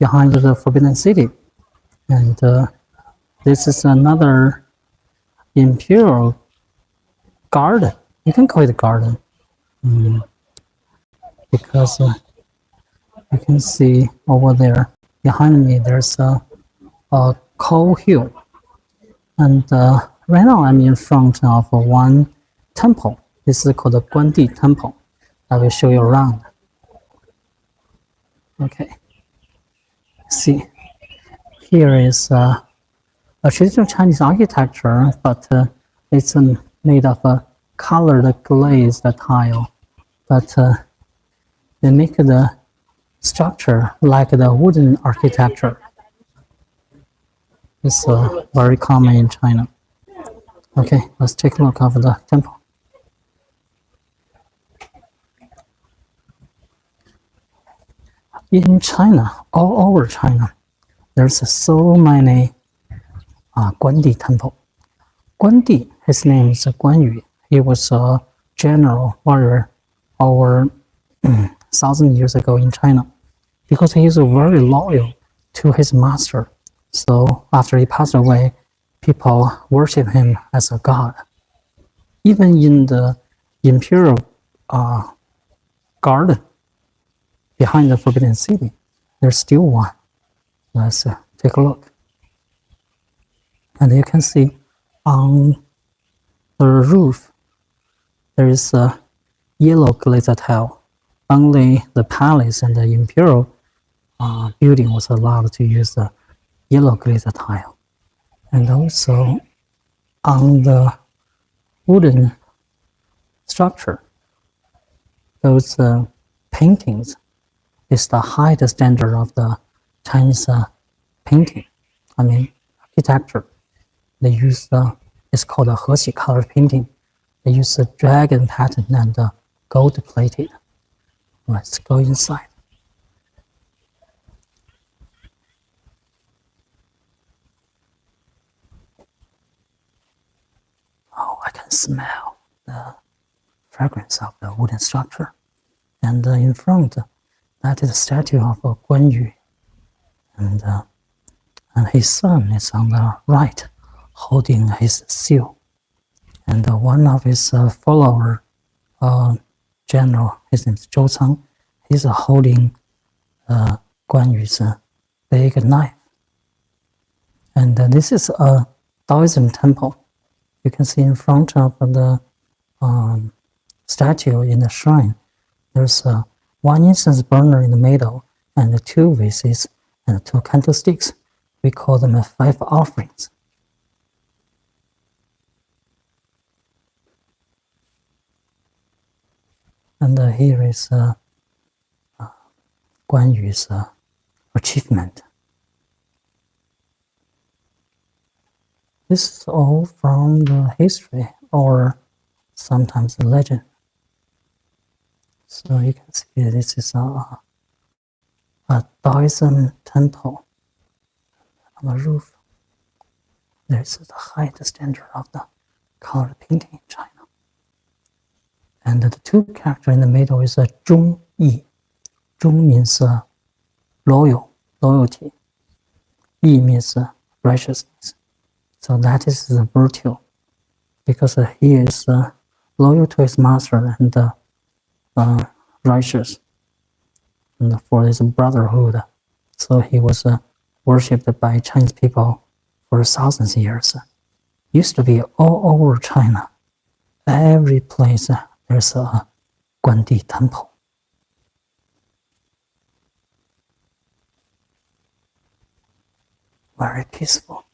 behind the Forbidden City. And this is another imperial garden. You can call it a garden. Because you can see over there behind me there's a coal hill, and right now I'm in front of one temple. This is called the Guandi Temple. I will show you around. Okay, see, here is a traditional Chinese architecture, but it's made of a colored glazed tile, but they make the structure like the wooden architecture. It's very common in China. Okay, let's take a look at the temple. In China, all over China, there's so many Guandi temple. Guandi, his name is Guan Yu. He was a general warrior over 1,000 years ago in China, because he is very loyal to his master. So after he passed away, people worship him as a god. Even in the imperial garden behind the Forbidden City, there's still one. Let's take a look. And you can see on the roof, there is a yellow glazed tile. Only the palace and the imperial building was allowed to use the yellow glazed tile. And also on the wooden structure, those paintings is the highest standard of the Chinese painting. I mean, architecture. They use it's called a Hexi color painting. They use a dragon pattern and gold plated. Let's go inside. Oh, I can smell the fragrance of the wooden structure. And in front, that is a statue of Guan Yu. And his son is on the right, holding his seal. And one of his follower, general, his name is Zhou Cang, he's holding Guan Yu's big knife. And this is a Taoism temple. You can see in front of the statue in the shrine, there's one incense burner in the middle, and two vases and two candlesticks. We call them 5 offerings. And here is Guan Yu's achievement. This is all from the history or sometimes the legend. So you can see this is a Taoism temple. On the roof, there is the highest standard of the colored painting in China. And the two characters in the middle is a Zhong Yi. Zhong means loyalty. Yi means righteousness. So that is the virtue, because he is loyal to his master and righteous, and for his brotherhood. So he was worshipped by Chinese people for thousands of years. Used to be all over China. Every place there's a Guandi temple. Very peaceful.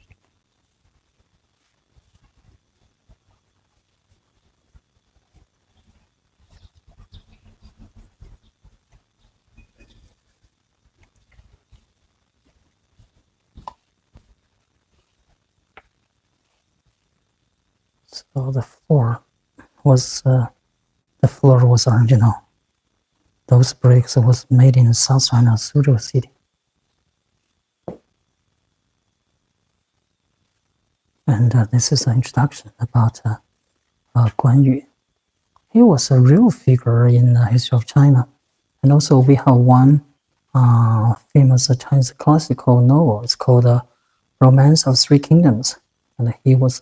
So the floor was original. Those bricks was made in South China, Suzhou City. And this is an introduction about Guan Yu. He was a real figure in the history of China. And also we have one famous Chinese classical novel. It's called Romance of Three Kingdoms, and he was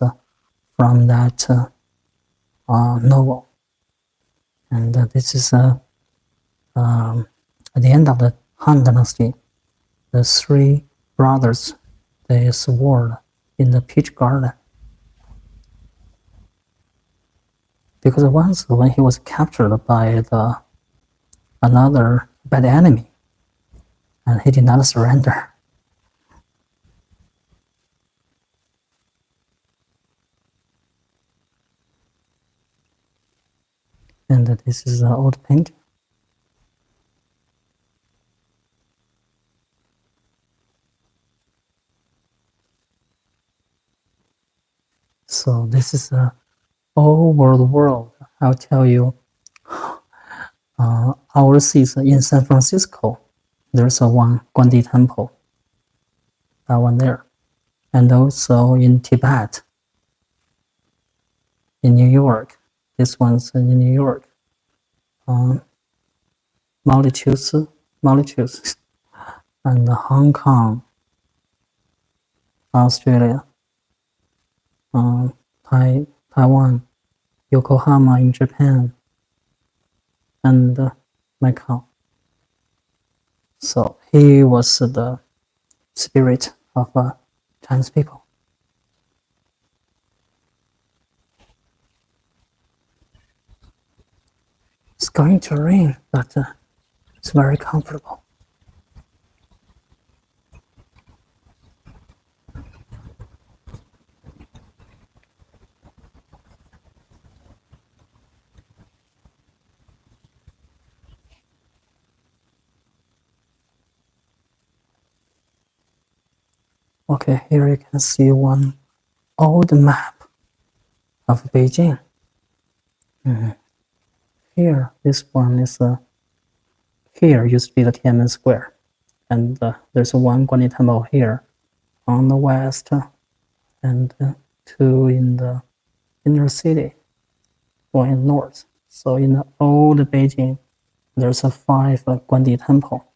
from that novel. And this is at the end of the Han Dynasty. The three brothers, they swore in the peach garden. Because once when he was captured by the enemy, and he did not surrender. And this is an old painting. So this is a over the world. I'll tell you, overseas in San Francisco, there's a one Guandi temple, that one there, and also in Tibet, in New York. This one's in New York. Mauritius, and Hong Kong, Australia, Taiwan, Yokohama in Japan, and Macau. So he was the spirit of Chinese people. It's going to rain, but it's very comfortable. Okay, here you can see one old map of Beijing. Here, this one is here used to be the Tiananmen Square, and there's one Guanyin temple here on the west, and two in the inner city, one in north. So in the old Beijing, there's a 5 Guandi temple.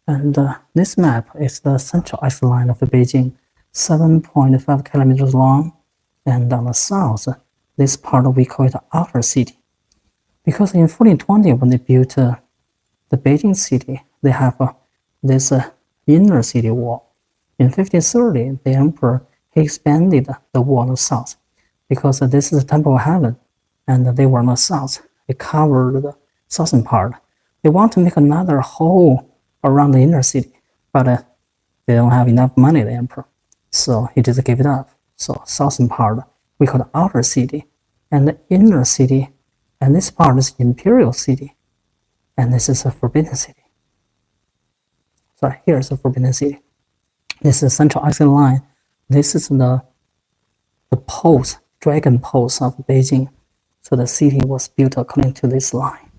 And this map is the central axis line of Beijing, 7.5 kilometers long. And on the south, this part we call it outer city. Because in 1420, when they built the Beijing city, they have this inner city wall. In 1530, the emperor he expanded the wall on the south, because this is the temple of heaven, and they were on the south. They covered the southern part. They want to make another hole around the inner city, but they don't have enough money, the emperor. So he just gave it up. So southern part, we call the outer city, and the inner city, and this part is imperial city, and this is a forbidden city. So here's the forbidden city. This is the central axis line. This is the pose, dragon pose of Beijing. So the city was built according to this line.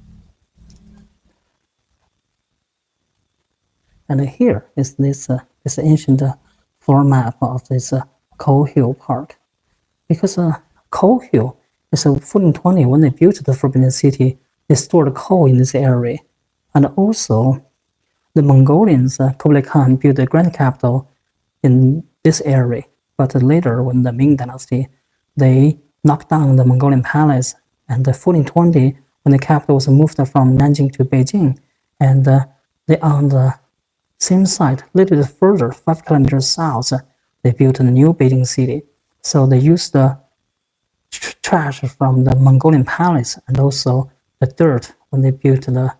And here is this ancient floor map of this Coal Hill Park. Because Coal Hill is 1420, when they built the Forbidden City, they stored coal in this area. And also, the Mongolians, Kublai Khan, built the grand capital in this area. But later, when the Ming Dynasty, they knocked down the Mongolian palace. And 1420, when the capital was moved from Nanjing to Beijing, and they on the same site, a little bit further, 5 kilometers south, they built a new Beijing city. So they used the trash from the Mongolian palace and also the dirt when they built the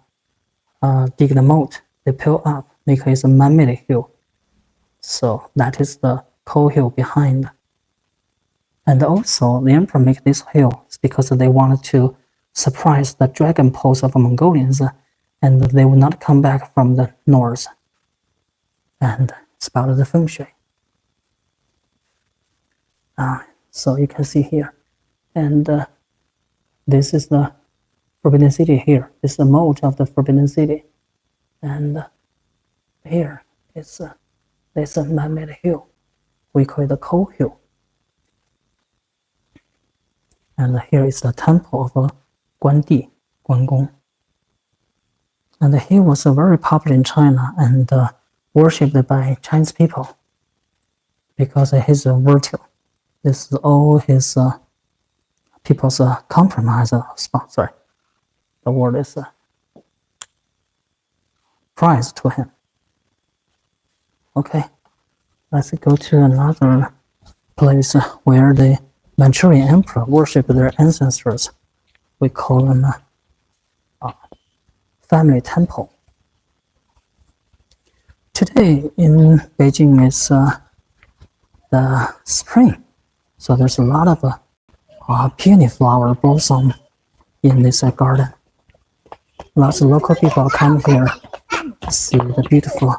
dig the moat. They pile up, make it a man-made hill. So that is the coal hill behind. And also the emperor made this hill because they wanted to surprise the dragon pose of the Mongolians, and they would not come back from the north. And it's part of the feng shui. So you can see here. And this is the Forbidden City here. This is the moat of the Forbidden City. And here is there's a man-made hill. We call it the Coal Hill. And here is the temple of Guandi, Guangong. And he was very popular in China and worshipped by Chinese people because of his virtue. This is all his people's compromise. Sorry, the word is prize to him. Okay, let's go to another place where the Manchurian emperor worshipped their ancestors. We call them family temple. Today in Beijing is the spring, so there's a lot of peony flower blossom in this garden. Lots of local people come here to see the beautiful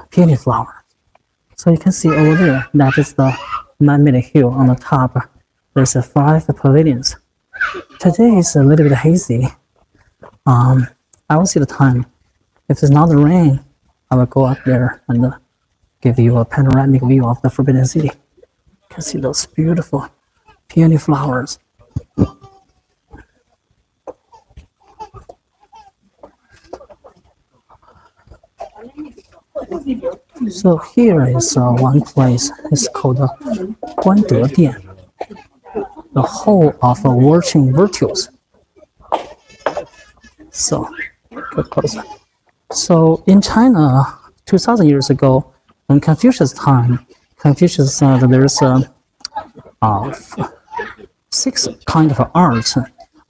peony flower. So you can see over there, that is the man-made hill on the top. There's 5 pavilions. Today is a little bit hazy. I will see the time. If it's not rain, I will go up there and give you a panoramic view of the Forbidden City. You can see those beautiful peony flowers. So here is one place. It's called Guande Dian, the hall of virtue virtues. So, get closer. So in China, 2,000 years ago, in Confucius' time, Confucius said there's 6 kind of arts.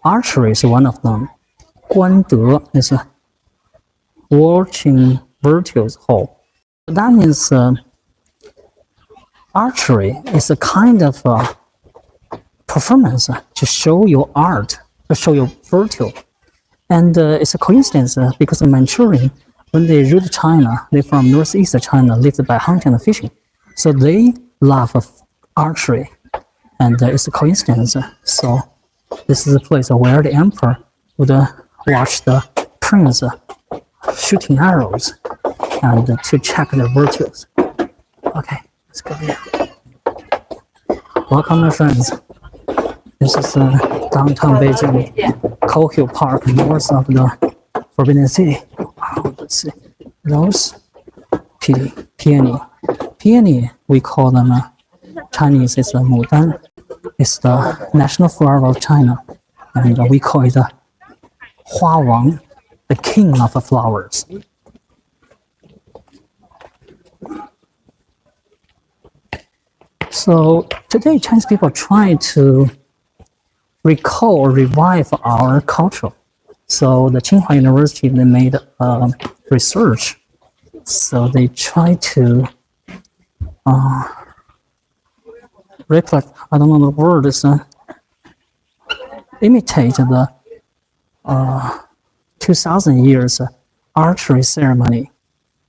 Archery is one of them. Guande is a watching virtues hall. That means archery is a kind of performance to show your art, to show your virtue. And it's a coincidence because the Manchurian, when they ruled China, they from northeast China, lived by hunting and fishing. So they love archery, and it's a coincidence. So this is a place where the emperor would watch the prince shooting arrows and to check their virtues. Okay, let's go here. Welcome, my friends. This is downtown Beijing, Cohill Park, north of the Forbidden City. Wow, let's see. Those peony. Peony, we call them Chinese, it's a mudan. It's the national flower of China. And we call it Hua Wang, the king of the flowers. So today, Chinese people try to recall or revive our culture. So the Tsinghua University, they made research. So they try to reflect, I don't know the word, is imitate the 2,000 years archery ceremony.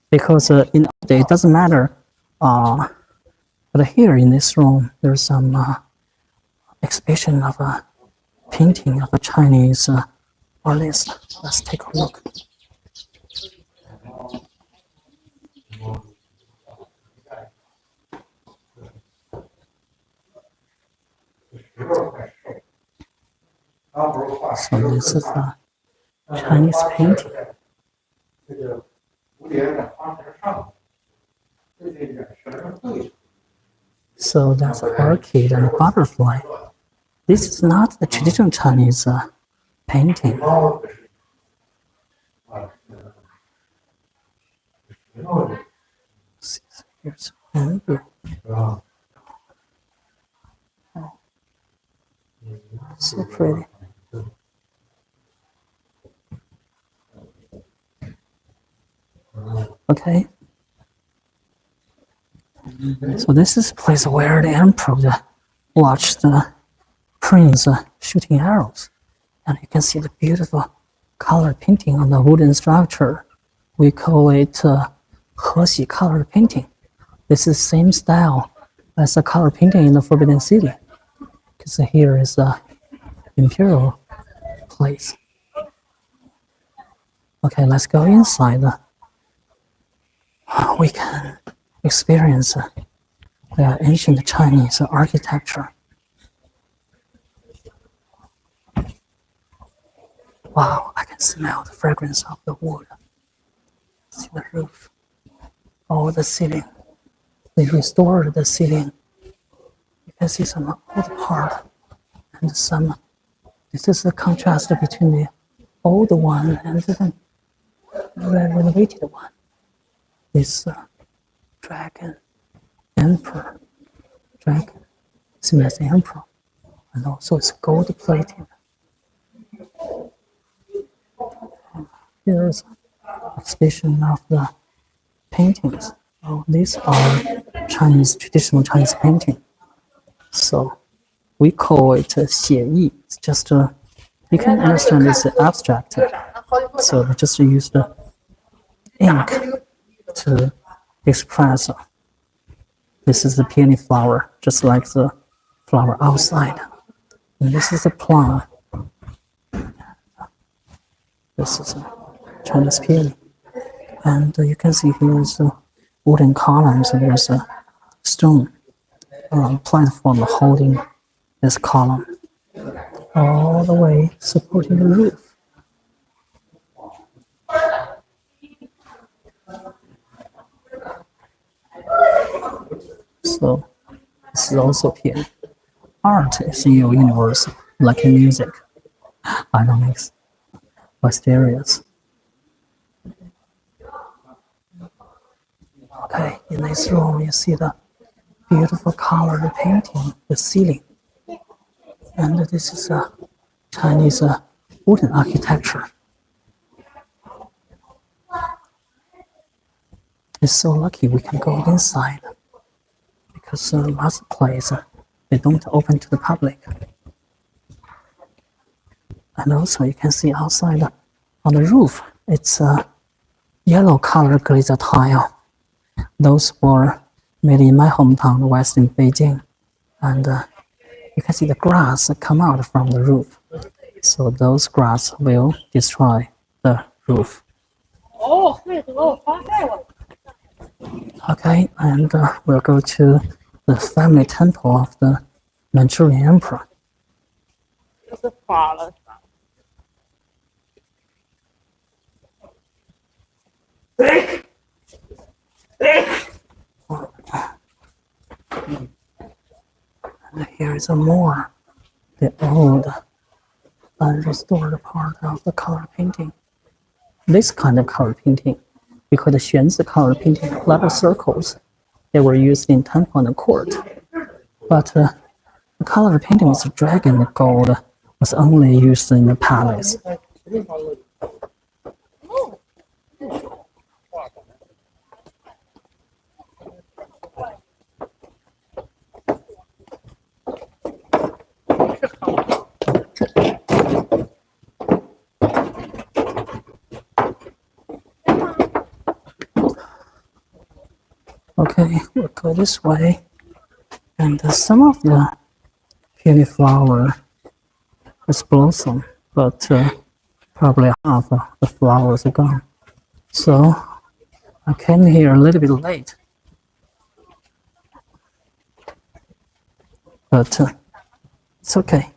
Because in the day, it doesn't matter, but here in this room, there's some exhibition of a painting of a Chinese artist. Let's take a look. So this is a Chinese painting. So that's an orchid and a butterfly. This is not the traditional Chinese painting. Here's bamboo. Oh, so pretty. Okay. So this is a place where the emperor watched the prince shooting arrows. And you can see the beautiful color painting on the wooden structure. We call it Hexi color painting. This is the same style as the color painting in the Forbidden City. Because here is the imperial place. Okay, let's go inside. We can experience the ancient Chinese architecture. Wow, I can can smell the fragrance of the wood. See the roof, all the ceiling. They restored the ceiling. You can see some old part and some. This is the contrast between the old one and the renovated one. This dragon emperor, dragon, same as the emperor, and also it's gold plated. Here's exhibition of the paintings. Oh, these are Chinese traditional Chinese painting. So we call it 写意. It's just you can understand it's abstract. So they just use the ink to express. This is the peony flower, just like the flower outside. And this is a plum. This is a Chinese peony. And you can see here is the wooden columns, and there's a stone platform holding this column all the way, supporting the roof. So this is also peony. Art is universal, like in music, dynamics, mysterious. Okay, in this room you see the beautiful colored painting, the ceiling. And this is a Chinese wooden architecture. It's so lucky we can go inside because lots of places they don't open to the public. And also you can see outside on the roof, it's a yellow color glazer tile. Those were made in my hometown, west in Beijing. And you can see the grass come out from the roof. So those grass will destroy the roof. Okay, and we'll go to the family temple of the Manchurian emperor. And here is a more the old unrestored part of the color painting. This kind of color painting, we call the Xuanzi color painting, letter circles. They were used in temple and court. But the color painting with dragon gold was only used in the palace. Okay, we'll go this way. And some of the peony flower is blossom, but probably half of the flowers are gone. So I came here a little bit late. But it's okay.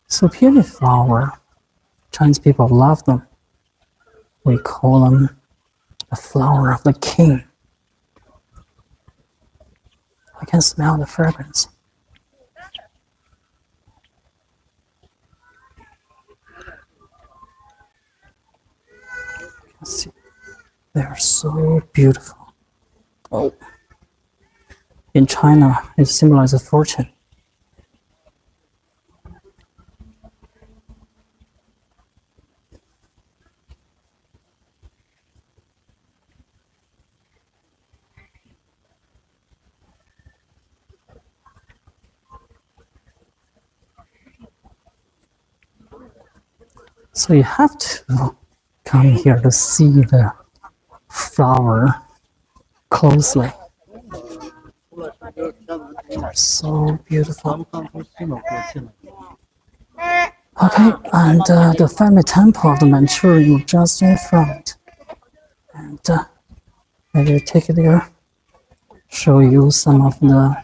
So peony flower, Chinese people love them. We call them the flower of the king. I can smell the fragrance. You can see they are so beautiful. Oh. In China, it symbolizes fortune. So you have to come here to see the flower closely. They're so beautiful. Okay, and the family temple of the Manchurian just in front. And I will take you there. show you some of the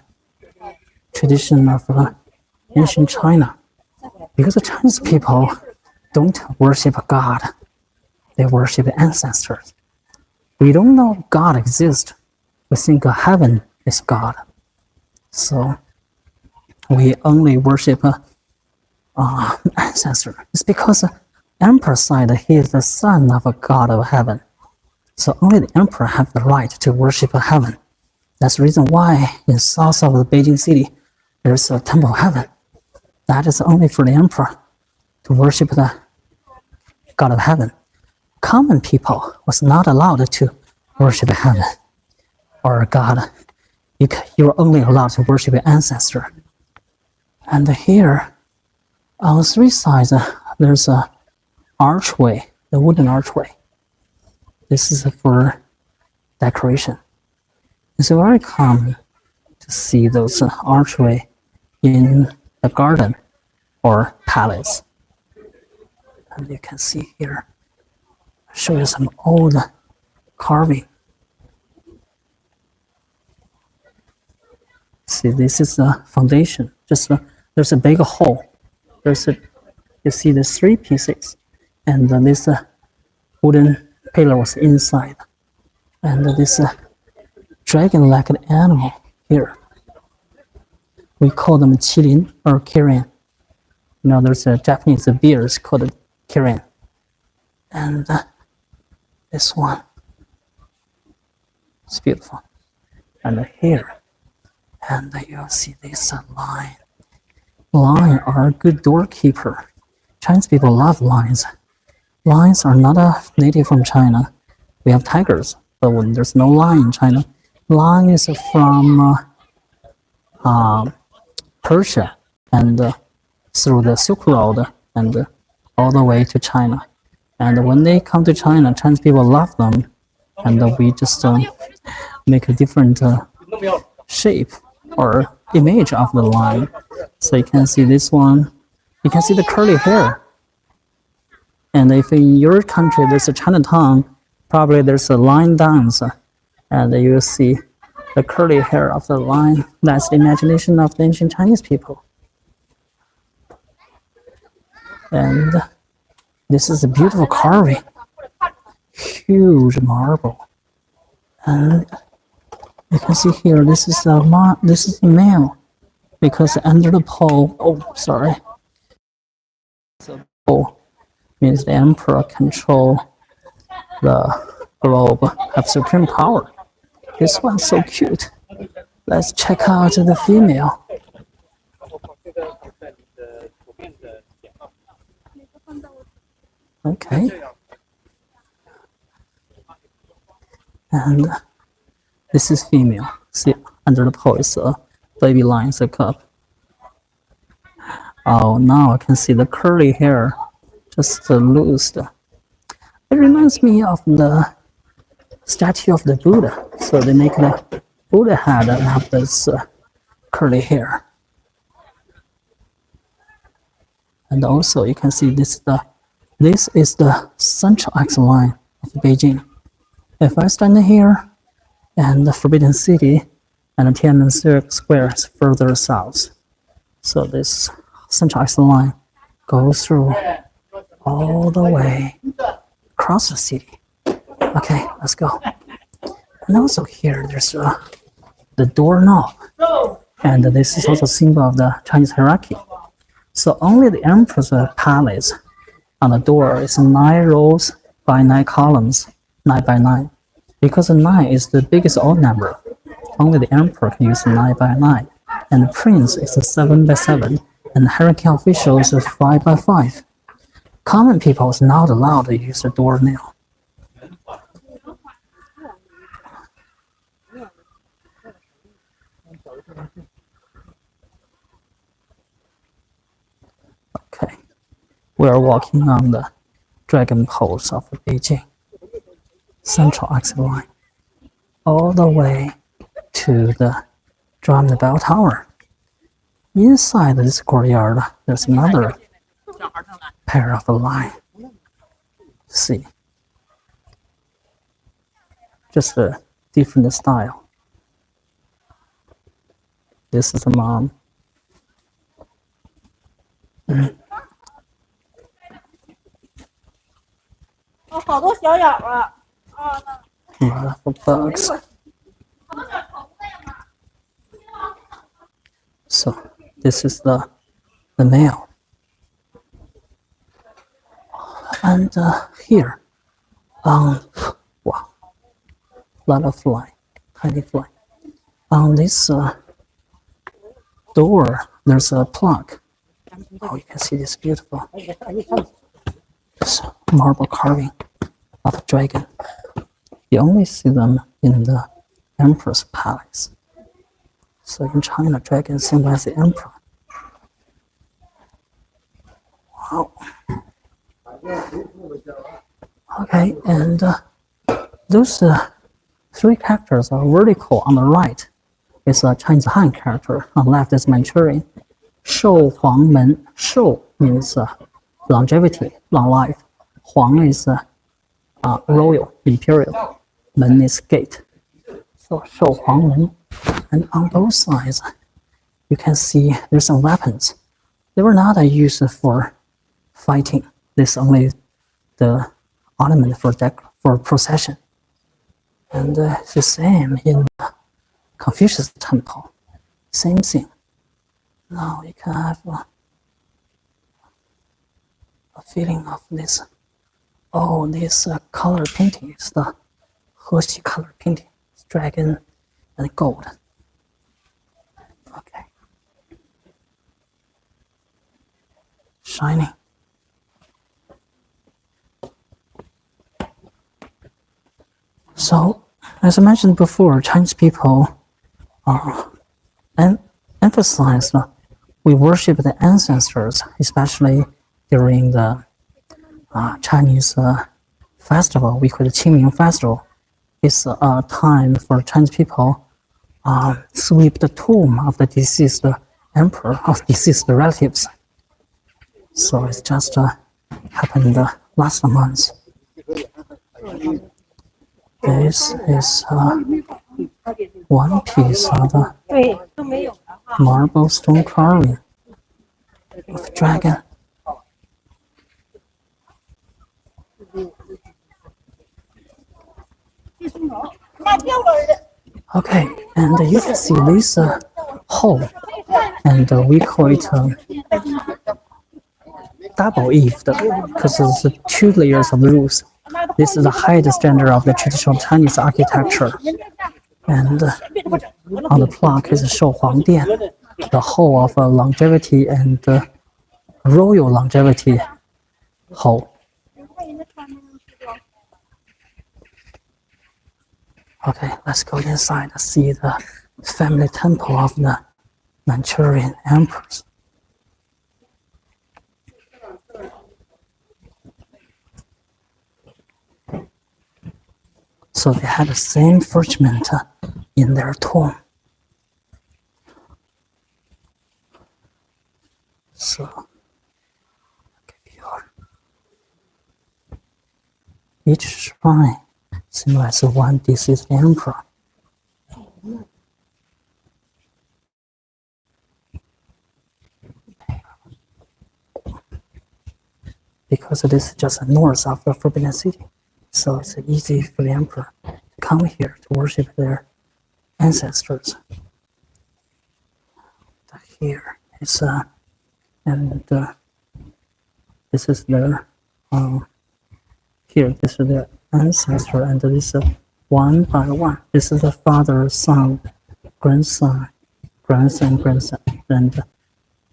tradition of ancient China. Because the Chinese people don't worship God, they worship ancestors. We don't know God exists. We think heaven is God. So we only worship ancestor. It's because the emperor said he is the son of a god of heaven. So only the emperor have the right to worship heaven. That's the reason why in south of the Beijing city, there's a temple of heaven. That is only for the emperor to worship the god of heaven. Common people was not allowed to worship heaven or God. You're only allowed to worship your ancestor. And here, on three sides, there's a archway, the wooden archway. This is for decoration. It's very common to see those archway in the garden or palace. And you can see here, I'll show you some old carving. See, this is the foundation. There's a big hole. You see the three pieces, and this wooden pillar was inside, and this dragon-like animal here. We call them qilin or kirin. There's a Japanese beer called kirin, and this one is beautiful. And here, and you'll see this lion. Lions are a good doorkeeper. Chinese people love lions. Lions are not native from China. We have tigers, but there's no lion in China. Lion is from Persia and through the Silk Road and all the way to China. And when they come to China, Chinese people love them, and we just make a different shape or image of the lion. So you can see this one. You can see the curly hair. And if in your country there's a Chinatown, probably there's a lion dance, and you see the curly hair of the lion. That's the imagination of the ancient Chinese people. And this is a beautiful carving, huge marble. And you can see here, this is the male, because under the pole, the pole means the emperor control the globe, have supreme power. This one's so cute. Let's check out the female. Okay. And this is female. See, under the pole is a baby lion, it's a cub. Oh, now I can see the curly hair just loosed. It reminds me of the statue of the Buddha. So they make the Buddha head and have this curly hair. And also you can see this is the central axis line of Beijing. If I stand here and the Forbidden City and Tiananmen Square is further south. So this central axis line goes through all the way across the city. Okay, let's go. And also here, there's the doorknob. And this is also a symbol of the Chinese hierarchy. So only the emperor's palace on the door is 9 rows by 9 columns, 9 by 9. Because 9 is the biggest odd number. Only the emperor can use 9 by 9. And the prince is 7 by 7. And the hierarchy officials is 5 by 5. Common people is not allowed to use the doornail. Okay, we are walking on the dragon poles of Beijing, central axis line, all the way to the drum and bell tower. Inside this courtyard, there's another pair of line. See, just a different style. This is the mom. Lot of bugs. So this is the male. And here, wow, lot of fly, tiny fly. On this door, there's a plug. Oh, you can see this beautiful this marble carving of a dragon. You only see them in the emperor's palace. So in China, dragon symbolizes the emperor. Wow. Okay, and those three characters are vertical on the right. It's a Chinese Han character. On the left is Manchurian. Shou Huang Men. Shou means longevity, long life. Huang is royal, imperial. Men is gate. So Shou Huang Men. And on both sides, you can see there's some weapons. They were not used for fighting. This only the ornament for procession. And it's the same in Confucius temple. Same thing. Now you can have a feeling of this. Oh, this color painting is the Heshi color painting. It's dragon and gold. Okay. Shining. So, as I mentioned before, Chinese people emphasize we worship the ancestors, especially during the Chinese festival. We call it Qingming Festival. It's a time for Chinese people sweep the tomb of the deceased emperor, of deceased relatives. So it's just happened last month. This is one piece of marble stone carving of dragon. Okay, and you can see this hole, and we call it double-eaved because it's 2 layers of roofs. This is the highest standard of the traditional Chinese architecture. And on the plaque is Shou Huang Dian, the hole of longevity and royal longevity hole. Okay, let's go inside and see the family temple of the Manchurian emperors. So they had the same firmament in their tomb. So, each shrine symbolizes one deceased emperor. Because this is just north of the Forbidden City, so it's easy for the emperor to come here to worship their ancestors. Here is and this is their here. This is their ancestor, and this is one by one. This is the father, son, grandson, grandson, and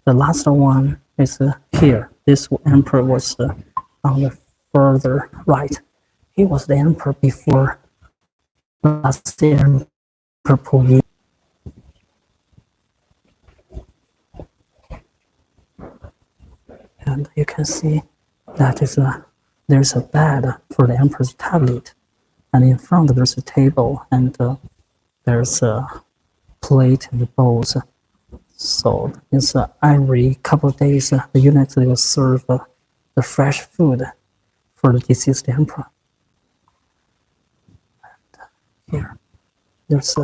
the last one is here. This emperor was on the further right. He was the emperor before last emperor Puyi. And you can see that is there's a bed for the emperor's tablet, and in front there's a table, and there's a plate and bowls. So it's every couple of days the eunuchs will serve the fresh food for the deceased emperor. And here there's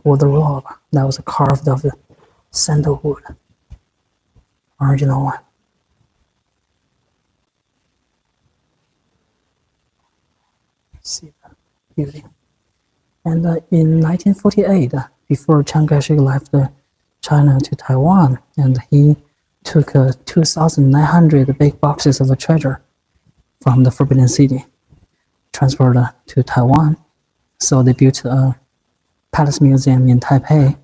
wardrobe that was carved of sandalwood. Original one. See the beauty. And in 1948, before Chiang Kai-shek left China to Taiwan, and he took 2,900 big boxes of treasure from the Forbidden City, transferred to Taiwan. So they built a palace museum in Taipei.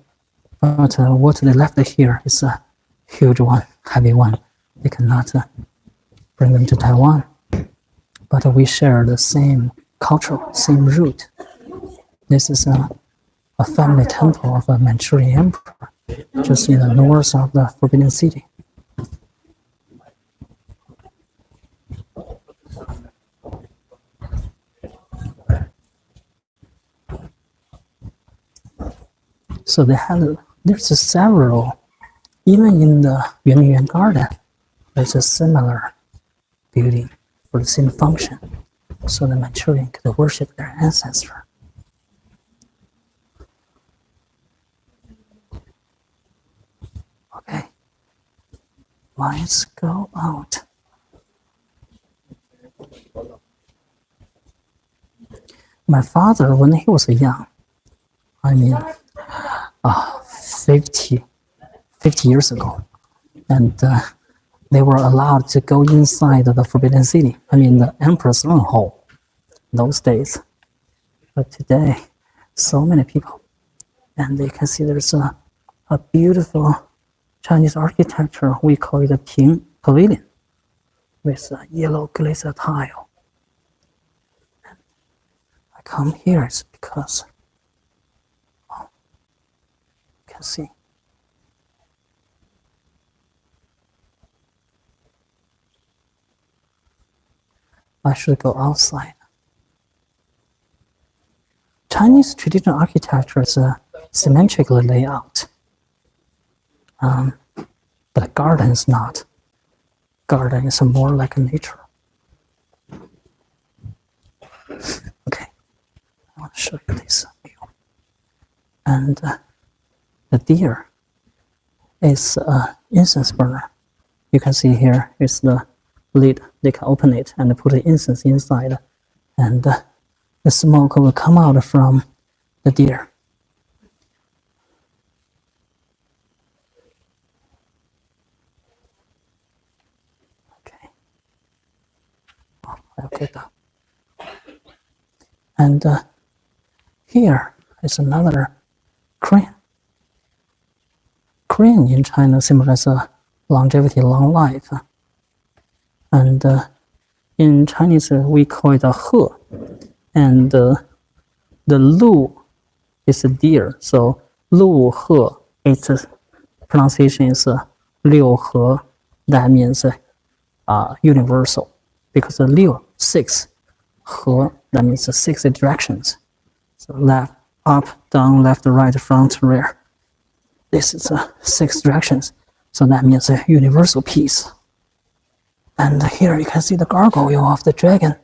But what they left here is a huge one, heavy one. They cannot bring them to Taiwan. But we share the same culture, same root. This is a family temple of a Manchurian emperor, just in the north of the Forbidden City. So there's several, even in the Yuanyuan Garden, there's a similar building for the same function. So the Manchurian could worship their ancestor. Okay, let's go out. My father, when he was young, 50 years ago, and they were allowed to go inside the Forbidden City, the Emperor's Throne Hall, those days. But today, so many people, and you can see there's a beautiful Chinese architecture. We call it a Ping Pavilion with a yellow glacier tile. I come here is because you can see. I should go outside. Chinese traditional architecture is a symmetrical layout. But a garden is not. Garden is more like nature. Okay, I want to show you this view. And the deer is an incense burner. You can see here is the lid. They can open it and put the incense inside, and the smoke will come out from the deer. Okay. I'll get that. And here is another crane. Crane in China symbolizes longevity, long life. And in Chinese, we call it a he. And the lu is a deer. So lu he, its pronunciation is liu he. That means universal. Because the liu, 6, he, that means 6 directions. So left, up, down, left, right, front, rear. This is 6 directions. So that means a universal peace. And here you can see the gargoyle of the dragon.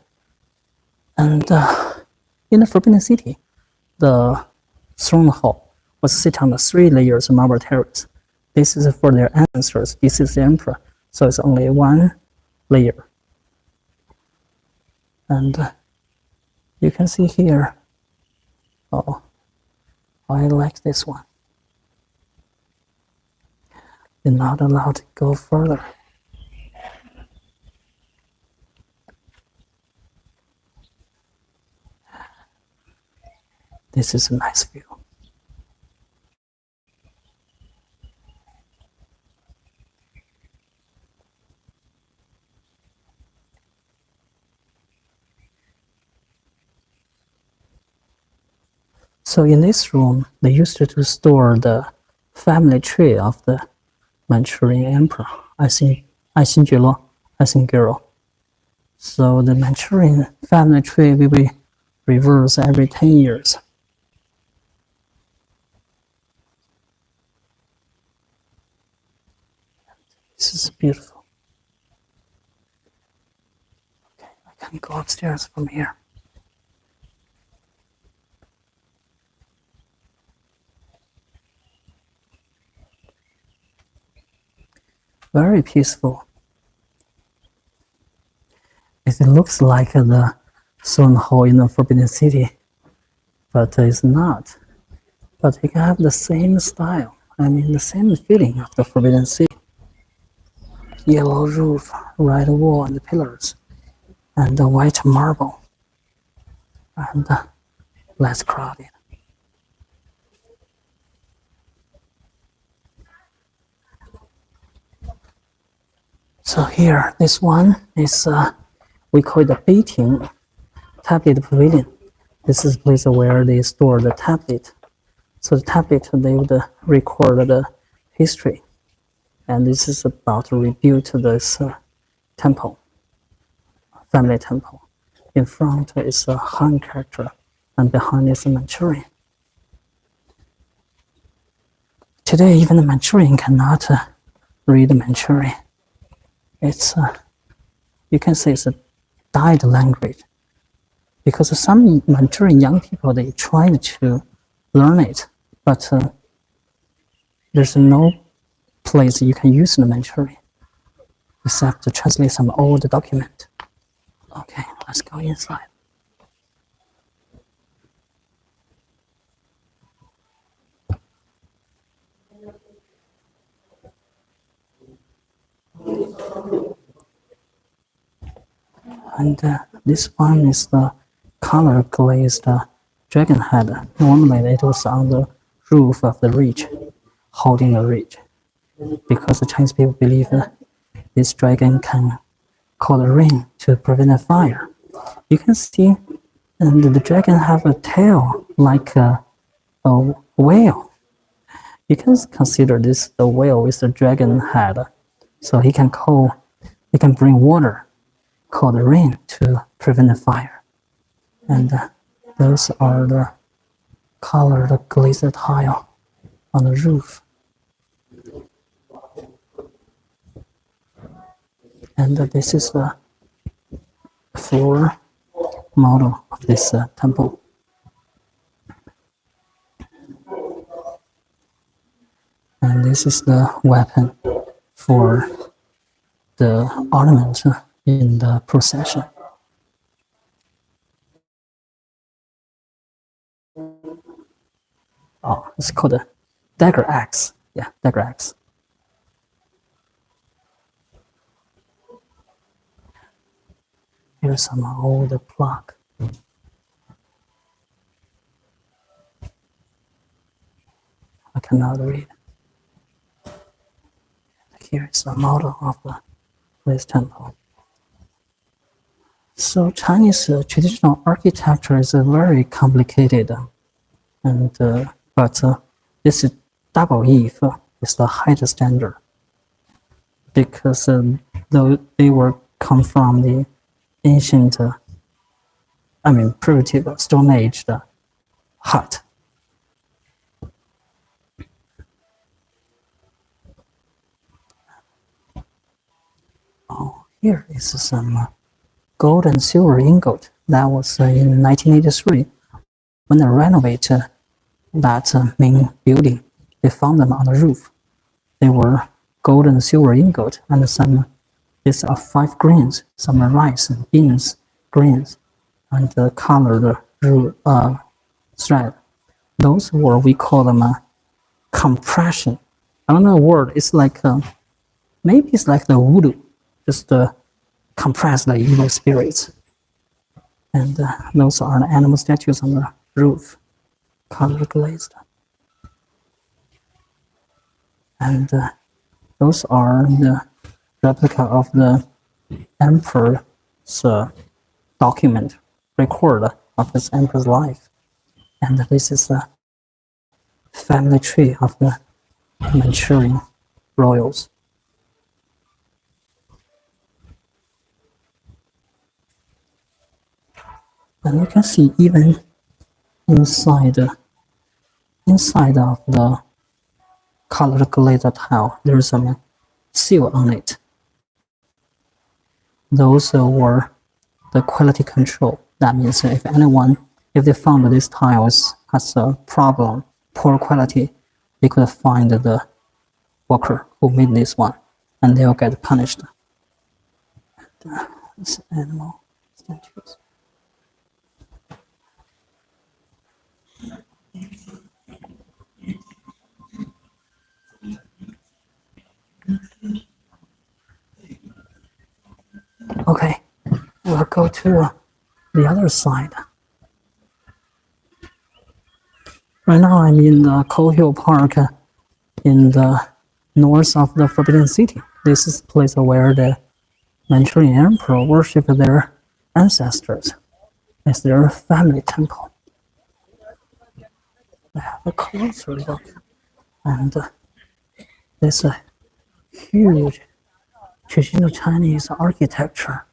And in the Forbidden City, the throne hall was sit on the 3 layers of marble terrace. This is for their ancestors. This is the emperor. So it's only 1 layer. And you can see here, oh, I like this one. You're not allowed to go further. This is a nice view. So in this room, they used to store the family tree of the Manchurian emperor, I think Giro. So the Manchurian family tree will be reversed every 10 years. This is beautiful. Okay, I can go upstairs from here. very peaceful. It looks like the stone hall in the Forbidden City, but it's not. But it can have the same style. I mean, the same feeling of the Forbidden City. Yellow roof, red wall and pillars, and the white marble, and less crowded. So here, this one is, we call it the Beijing tablet pavilion. This is the place where they store the tablet. So the tablet, they would record the history. And this is about to rebuild this temple, family temple. In front is a Han character, and behind is a Manchurian. Today, even the Manchurian cannot read Manchurian. It's, you can say it's a died language. Because some Manchurian young people, they tried to learn it, but there's no place you can use the Manchurian except to translate some old document. Okay, let's go inside. And this one is the color glazed dragon head. Normally it was on the roof of the ridge, holding a ridge, because the Chinese people believe this dragon can call the rain to prevent a fire. You can see, and the dragon have a tail like a whale. You can consider this the whale with the dragon head, so he can bring water, call the rain to prevent a fire. And those are the colored glazed tile on the roof. And this is the floor model of this temple. And this is the weapon for the ornament in the procession. Oh, it's called a dagger axe. Yeah, dagger axe. Here's some old plaque. I cannot read. Here is a model of this temple. So Chinese traditional architecture is very complicated, and but this double eve is the highest standard, because though they were come from the ancient, primitive Stone Age hut. Oh, here is some gold and silver ingot. That was in 1983 when they renovated that main building. They found them on the roof. They were gold and silver ingot, and some. These are 5 grains. Some are rice and beans grains, and colored thread. Those were, we call them compression. I don't know the word. It's like maybe it's like the voodoo, just compress the evil spirits. And those are the animal statues on the roof, color glazed. And those are the replica of the emperor's document, record of this emperor's life. And this is the family tree of the Manchurian royals. And you can see even inside of the colored glazed tile, there is some seal on it. Those were the quality control. That means if they found this tile has a problem, poor quality, they could find the worker who made this one and they'll get punished. This animal statues. Okay, we'll go to the other side. Right now I'm in the Coal Hill Park in the north of the Forbidden City. This is the place where the Manchurian Emperor worshipped their ancestors. It's their family temple. I have a closer look, and this huge traditional Chinese architecture.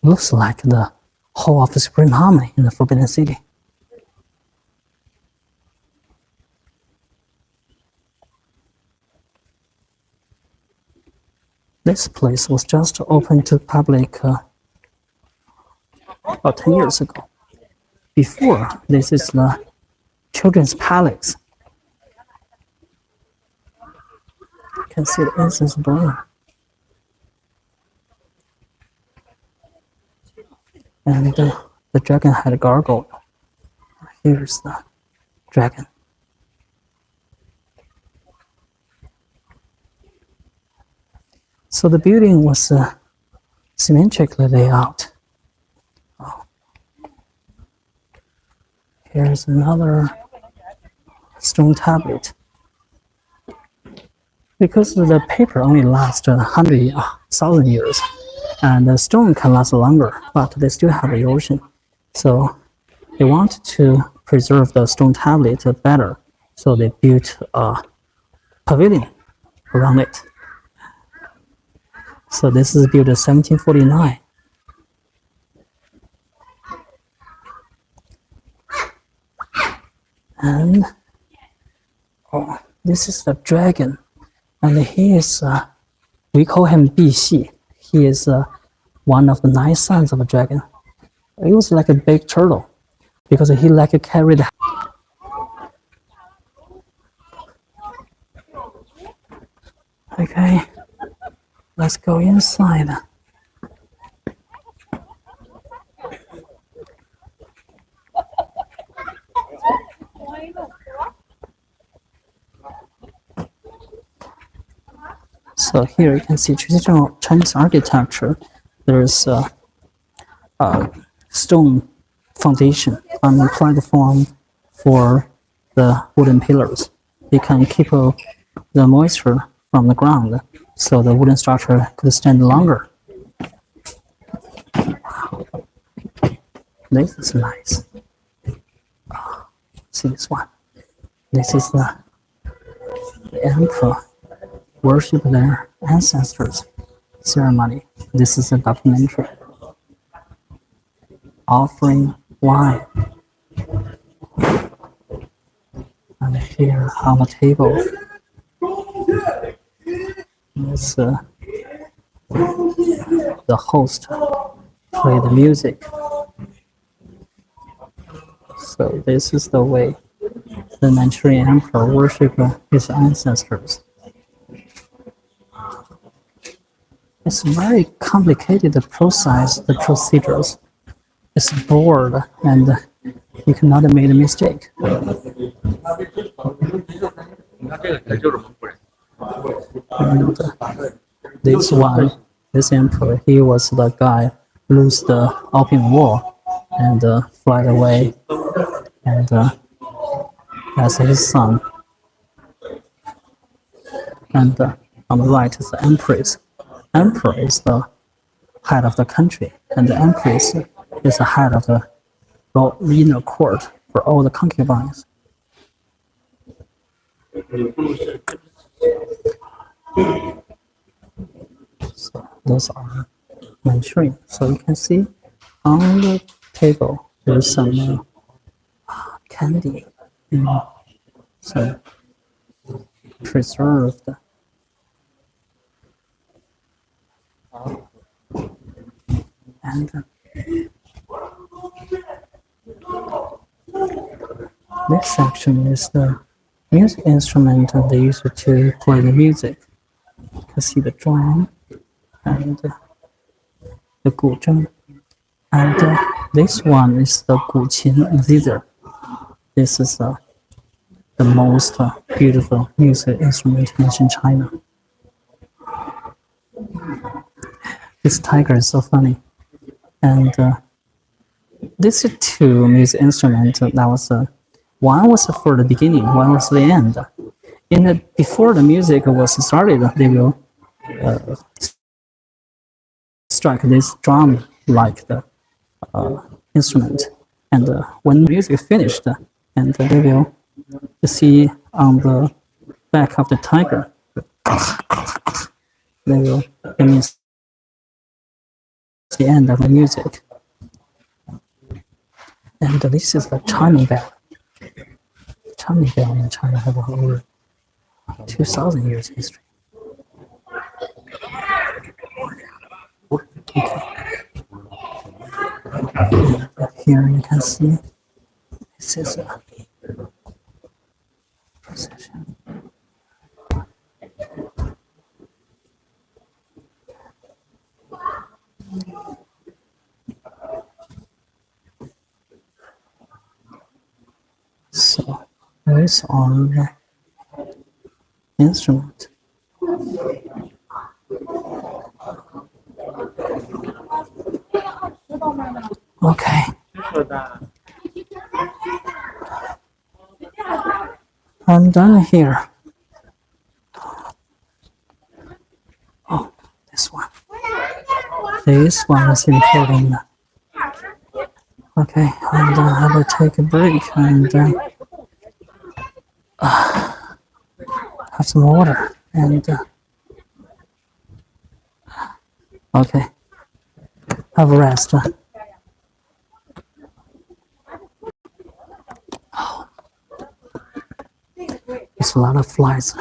Looks like the Hall of the Supreme Harmony in the Forbidden City. This place was just opened to public about 10 years ago. Before, this is the Children's Palace. You can see the incense burner. And the dragon had a gargoyle. Here's the dragon. So the building was symmetrically laid out. Oh. Here's another stone tablet. Because the paper only lasts 1,000 years, and the stone can last longer, but they still have erosion. So they wanted to preserve the stone tablet better, so they built a pavilion around it. So this is built in 1749. And this is the dragon, and he is, we call him Bixi. He is one of the 9 sons of a dragon. He was like a big turtle, because he like to carry the. Okay, let's go inside. So here you can see traditional Chinese architecture. There's a stone foundation on the platform for the wooden pillars. They can keep the moisture from the ground, so the wooden structure could stand longer. Wow. This is nice. See this one. This is the emperor worship their ancestors ceremony. This is a documentary. Offering wine. And here on the table is the host play the music. So this is the way the Manchurian Emperor worshiped his ancestors. It's very complicated, the process, the procedures. It's bored, and you cannot make a mistake. And this one, this emperor, he was the guy who lost the Opium War and fled away, and that's his son. And on the right is the empress. Emperor is the head of the country, and the empress is the head of the inner court for all the concubines. So those are Manchurian. So you can see on the table there's some candy, some preserved. And this section is the music instrument they use to play the music. You can see the drum and the guzheng. And this one is the guqin zither. This is the most beautiful music instrument in China. This tiger is so funny. And these two music instruments, that was one was for the beginning, one was the end. Before the music was started, they will strike this drum like the instrument, and when music is finished, and they will see on the back of the tiger, that means the end of the music. And this is the chiming bell. Chiming bell in China have over 2,000 years history. Okay. Here you can see this is a procession. So these are the instruments. Okay. I'm done here. Oh, this one. This one is important. Okay, and I will take a break and have some water. And okay, have a rest. There's a lot of flies.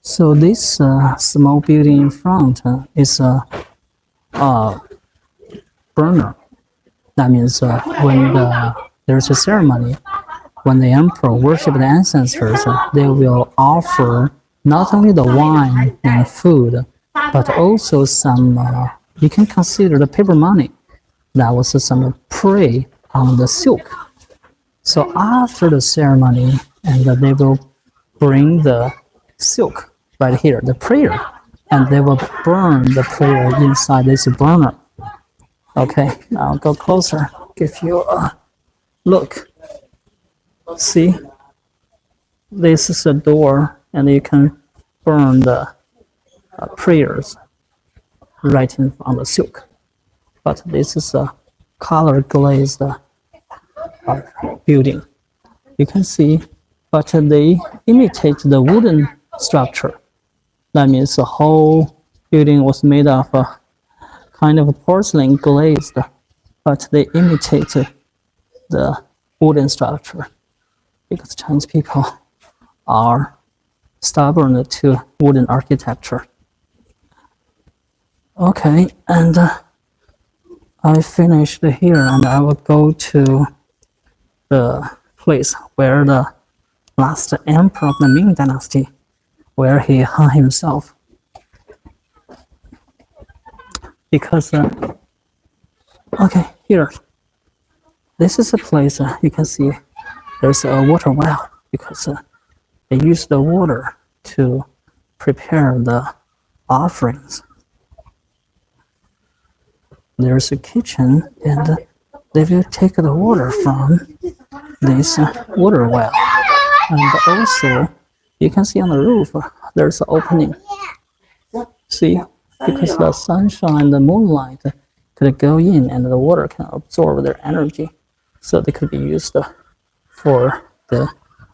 So this small building in front is a burner. That means when there's a ceremony, when the emperor worship the ancestors, they will offer not only the wine and food, but also some, you can consider the paper money. That was some prey on the silk. So after the ceremony, and they will bring the silk right here, the prayer, and they will burn the prayer inside this burner. Okay, now I'll go closer, give you a look. See, this is a door, and you can burn the prayers right in on the silk. But this is a color glazed building. You can see, but they imitate the wooden structure. That means the whole building was made of a kind of porcelain glazed, but they imitate the wooden structure because Chinese people are stubborn to wooden architecture. Okay, and I finished here, and I will go to the place where the last emperor of the Ming Dynasty, where he hung himself. Because, okay, here, this is a place you can see there's a water well, because they use the water to prepare the offerings. There's a kitchen, and they will take the water from this water well. And also, you can see on the roof, there's an opening. See, because the sunshine and the moonlight could go in, and the water can absorb their energy, so they could be used for the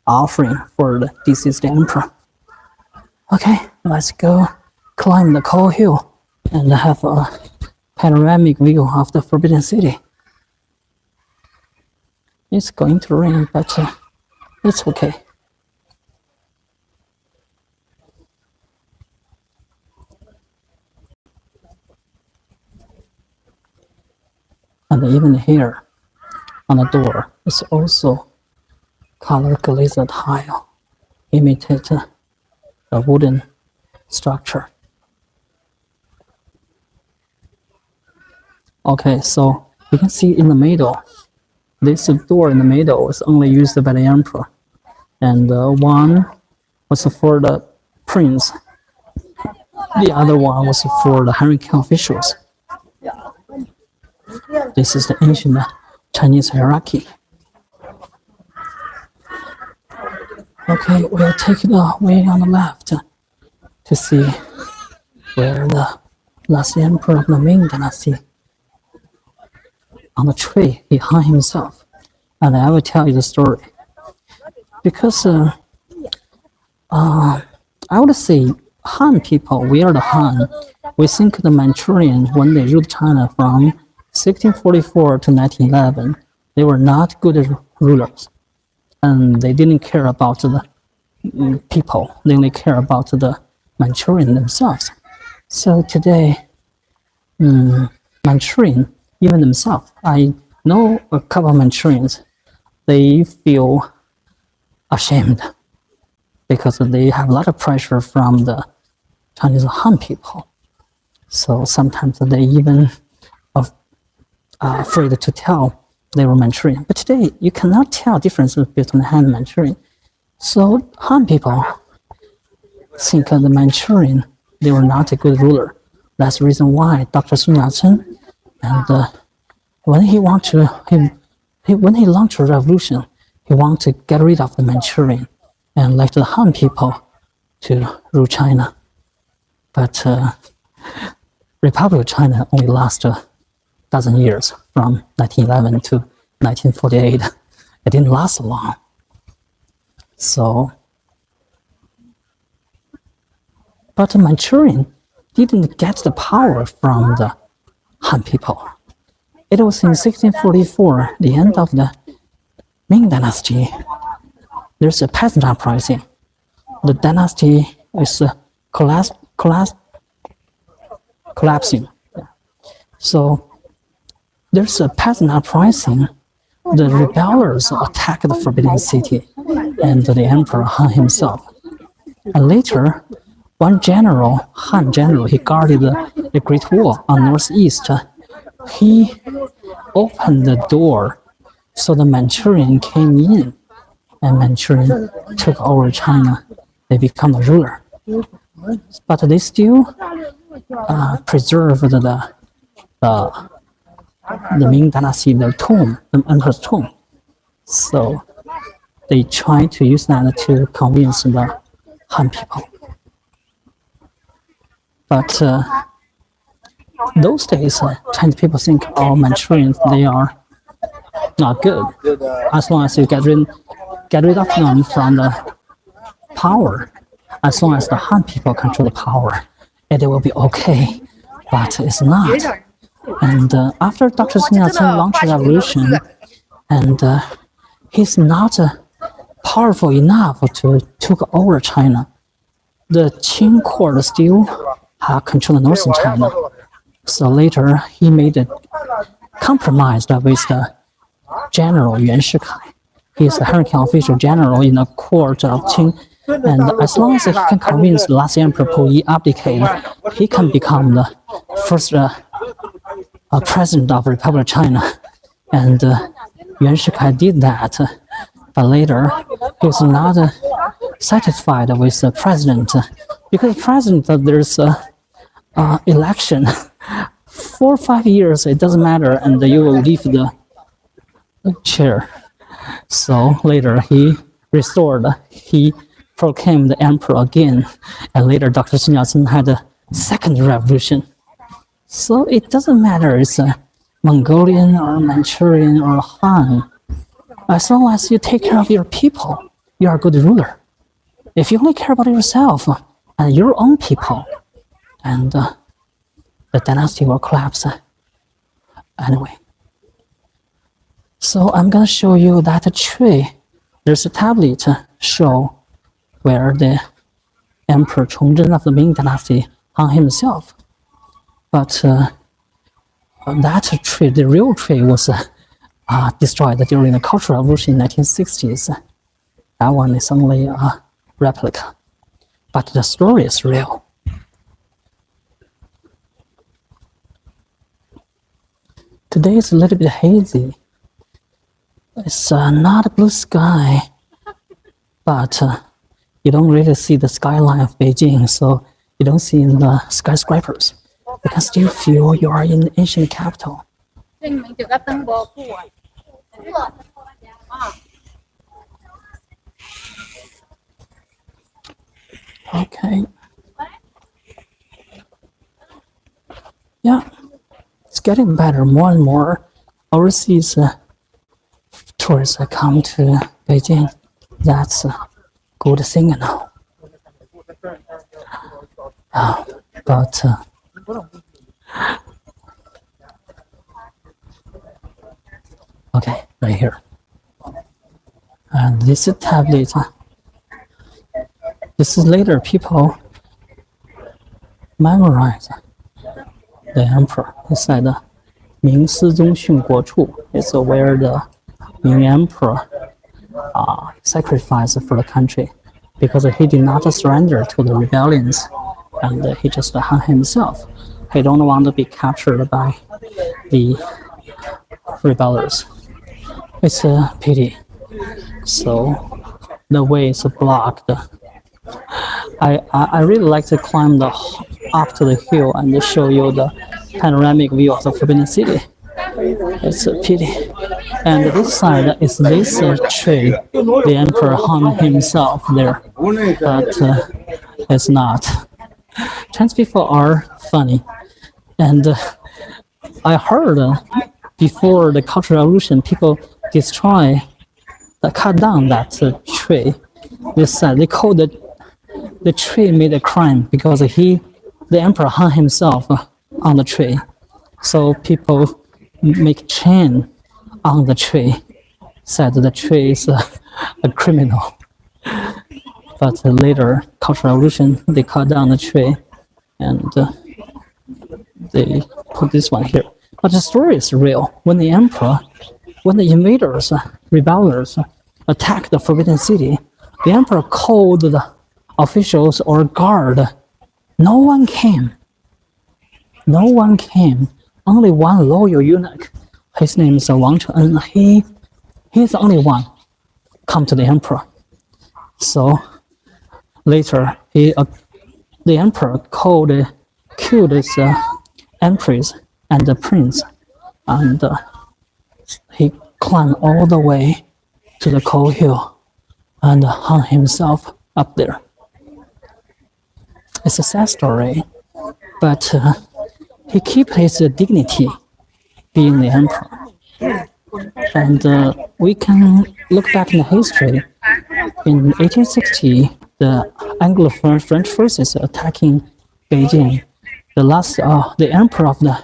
offering for the deceased emperor. Okay, let's go climb the coal hill and have a panoramic view of the Forbidden City. It's going to rain, but it's okay. And even here on the door is also color glaze tile, imitate a wooden structure. Okay, so you can see in the middle, this door in the middle is only used by the emperor, and one was for the prince, the other one was for the hierarchical officials. This is the ancient Chinese hierarchy. Okay, we'll take the way on the left to see where the last emperor of the Ming Dynasty on the tree he hung himself, and I will tell you the story because I would say Han people, we are the Han. We think the Manchurian, when they ruled China from 1644 to 1911, they were not good rulers, and they didn't care about the people. They only care about the Manchurian themselves. So today, Manchurian, even themselves, I know a couple of Manchurians, they feel ashamed because they have a lot of pressure from the Chinese Han people. So sometimes they even are afraid to tell they were Manchurian. But today, you cannot tell differences between Han and Manchurian. So Han people think the Manchurian, they were not a good ruler. That's the reason why Dr. Sun Yat-sen, and when he launched a revolution, he wanted to get rid of the Manchurian and let the Han people to rule China. But Republic of China only lasted a dozen years, from 1911 to 1948. It didn't last long. So, but the Manchurian didn't get the power from the Han people. It was in 1644, the end of the Ming Dynasty. There's a peasant uprising. The dynasty is collapsing. So there's a peasant uprising. The rebellers attacked the Forbidden City, and the emperor hung himself. And later, one general, Han general, he guarded the Great Wall on northeast. He opened the door so the Manchurian came in, and Manchurian took over China. They become the ruler. But they still preserved the Ming Dynasty, the tomb, the emperor's tomb. So they try to use that to convince the Han people. But those days, Chinese people think all Manchurians, they are not good. As long as you get rid of them from the power, as long as the Han people control the power, it will be okay. But it's not. And after Dr. Sun Yat-sen launched the revolution, and he's not powerful enough to take over China, the Qing court still control northern China. So later, he made a compromise with the general Yuan Shikai. He is the hierarchical official general in the court of Qing. And as long as he can convince the last emperor Puyi abdicate, he can become the first president of the Republic of China. And Yuan Shikai did that. But later, he was not satisfied with the president. Because president, there's election. 4 or 5 years, it doesn't matter, and you will leave the chair. So later, he proclaimed the emperor again, and later Dr. Sun Yat-sen had a second revolution. So it doesn't matter it's a Mongolian or Manchurian or Han. As long as you take care of your people, you are a good ruler. If you only care about yourself and your own people, and the dynasty will collapse anyway. So I'm going to show you that tree. There's a tablet show where the Emperor Chongzhen of the Ming Dynasty hung himself. But that tree, the real tree, was destroyed during the Cultural Revolution in the 1960s. That one is only a replica, but the story is real. Today is a little bit hazy. It's not a blue sky, but you don't really see the skyline of Beijing, so you don't see the skyscrapers. You can still feel you are in the ancient capital. Okay. Yeah, it's getting better. More and more overseas tourists come to Beijing. That's a good thing now. But okay, right here. And this is tablet. This is later people memorize the emperor. It's like the Ming Si Zong Xun Guo Chu. It's where the Ming emperor sacrificed for the country, because he did not surrender to the rebellions, and he just hung himself. He don't want to be captured by the rebellers. It's a pity. So the way is blocked. I really like to climb up to the hill and show you the panoramic view of the Forbidden City. It's a pity. And this side is this tree. The emperor hung himself there, but it's not. Chinese people are funny. And I heard before the Cultural Revolution, people cut down that tree. They called the tree made a crime because the emperor hung himself on the tree. So people make chain on the tree, said the tree is a criminal. But later, Cultural Revolution, they cut down the tree and they put this one here. But the story is real. When the invaders, rebellers, attacked the Forbidden City, the emperor called the officials or guard. No one came. Only one loyal eunuch. His name is Wang Cheng. He's the only one come to the emperor. So later, the emperor killed his empress and the prince, and he climbed all the way to the cold hill and hung himself up there. It's a sad story, but he kept his dignity being the emperor. And we can look back in the history. In 1860, the Anglo-French forces attacking Beijing. The emperor of the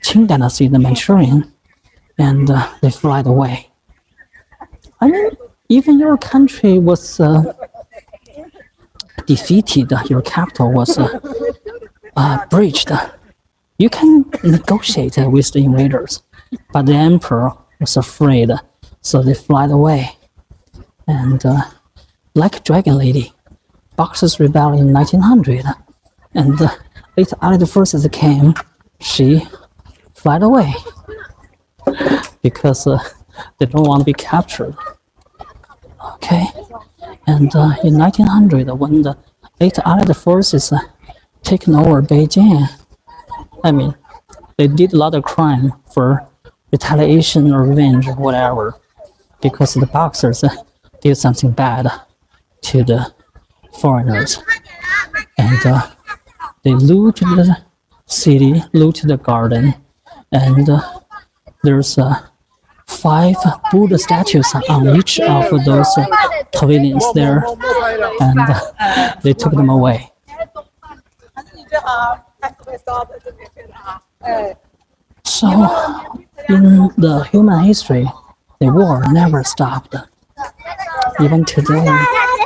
Qing dynasty, the Manchurian, and they fled away. I mean, even your country was defeated, your capital was breached. You can negotiate with the invaders, but the emperor was afraid, so they fled away. And like Dragon Lady, Boxers rebelled in 1900, and later Allied forces came, she fled away because they don't want to be captured. Okay, and in 1900, when the later Allied forces taken over Beijing, I mean, they did a lot of crime for retaliation or revenge or whatever, because the Boxers did something bad to the foreigners, and they looted the city, looted the garden, and there's 5 Buddha statues on each of those pavilions there, and they took them away. So, in the human history, the war never stopped. Even today,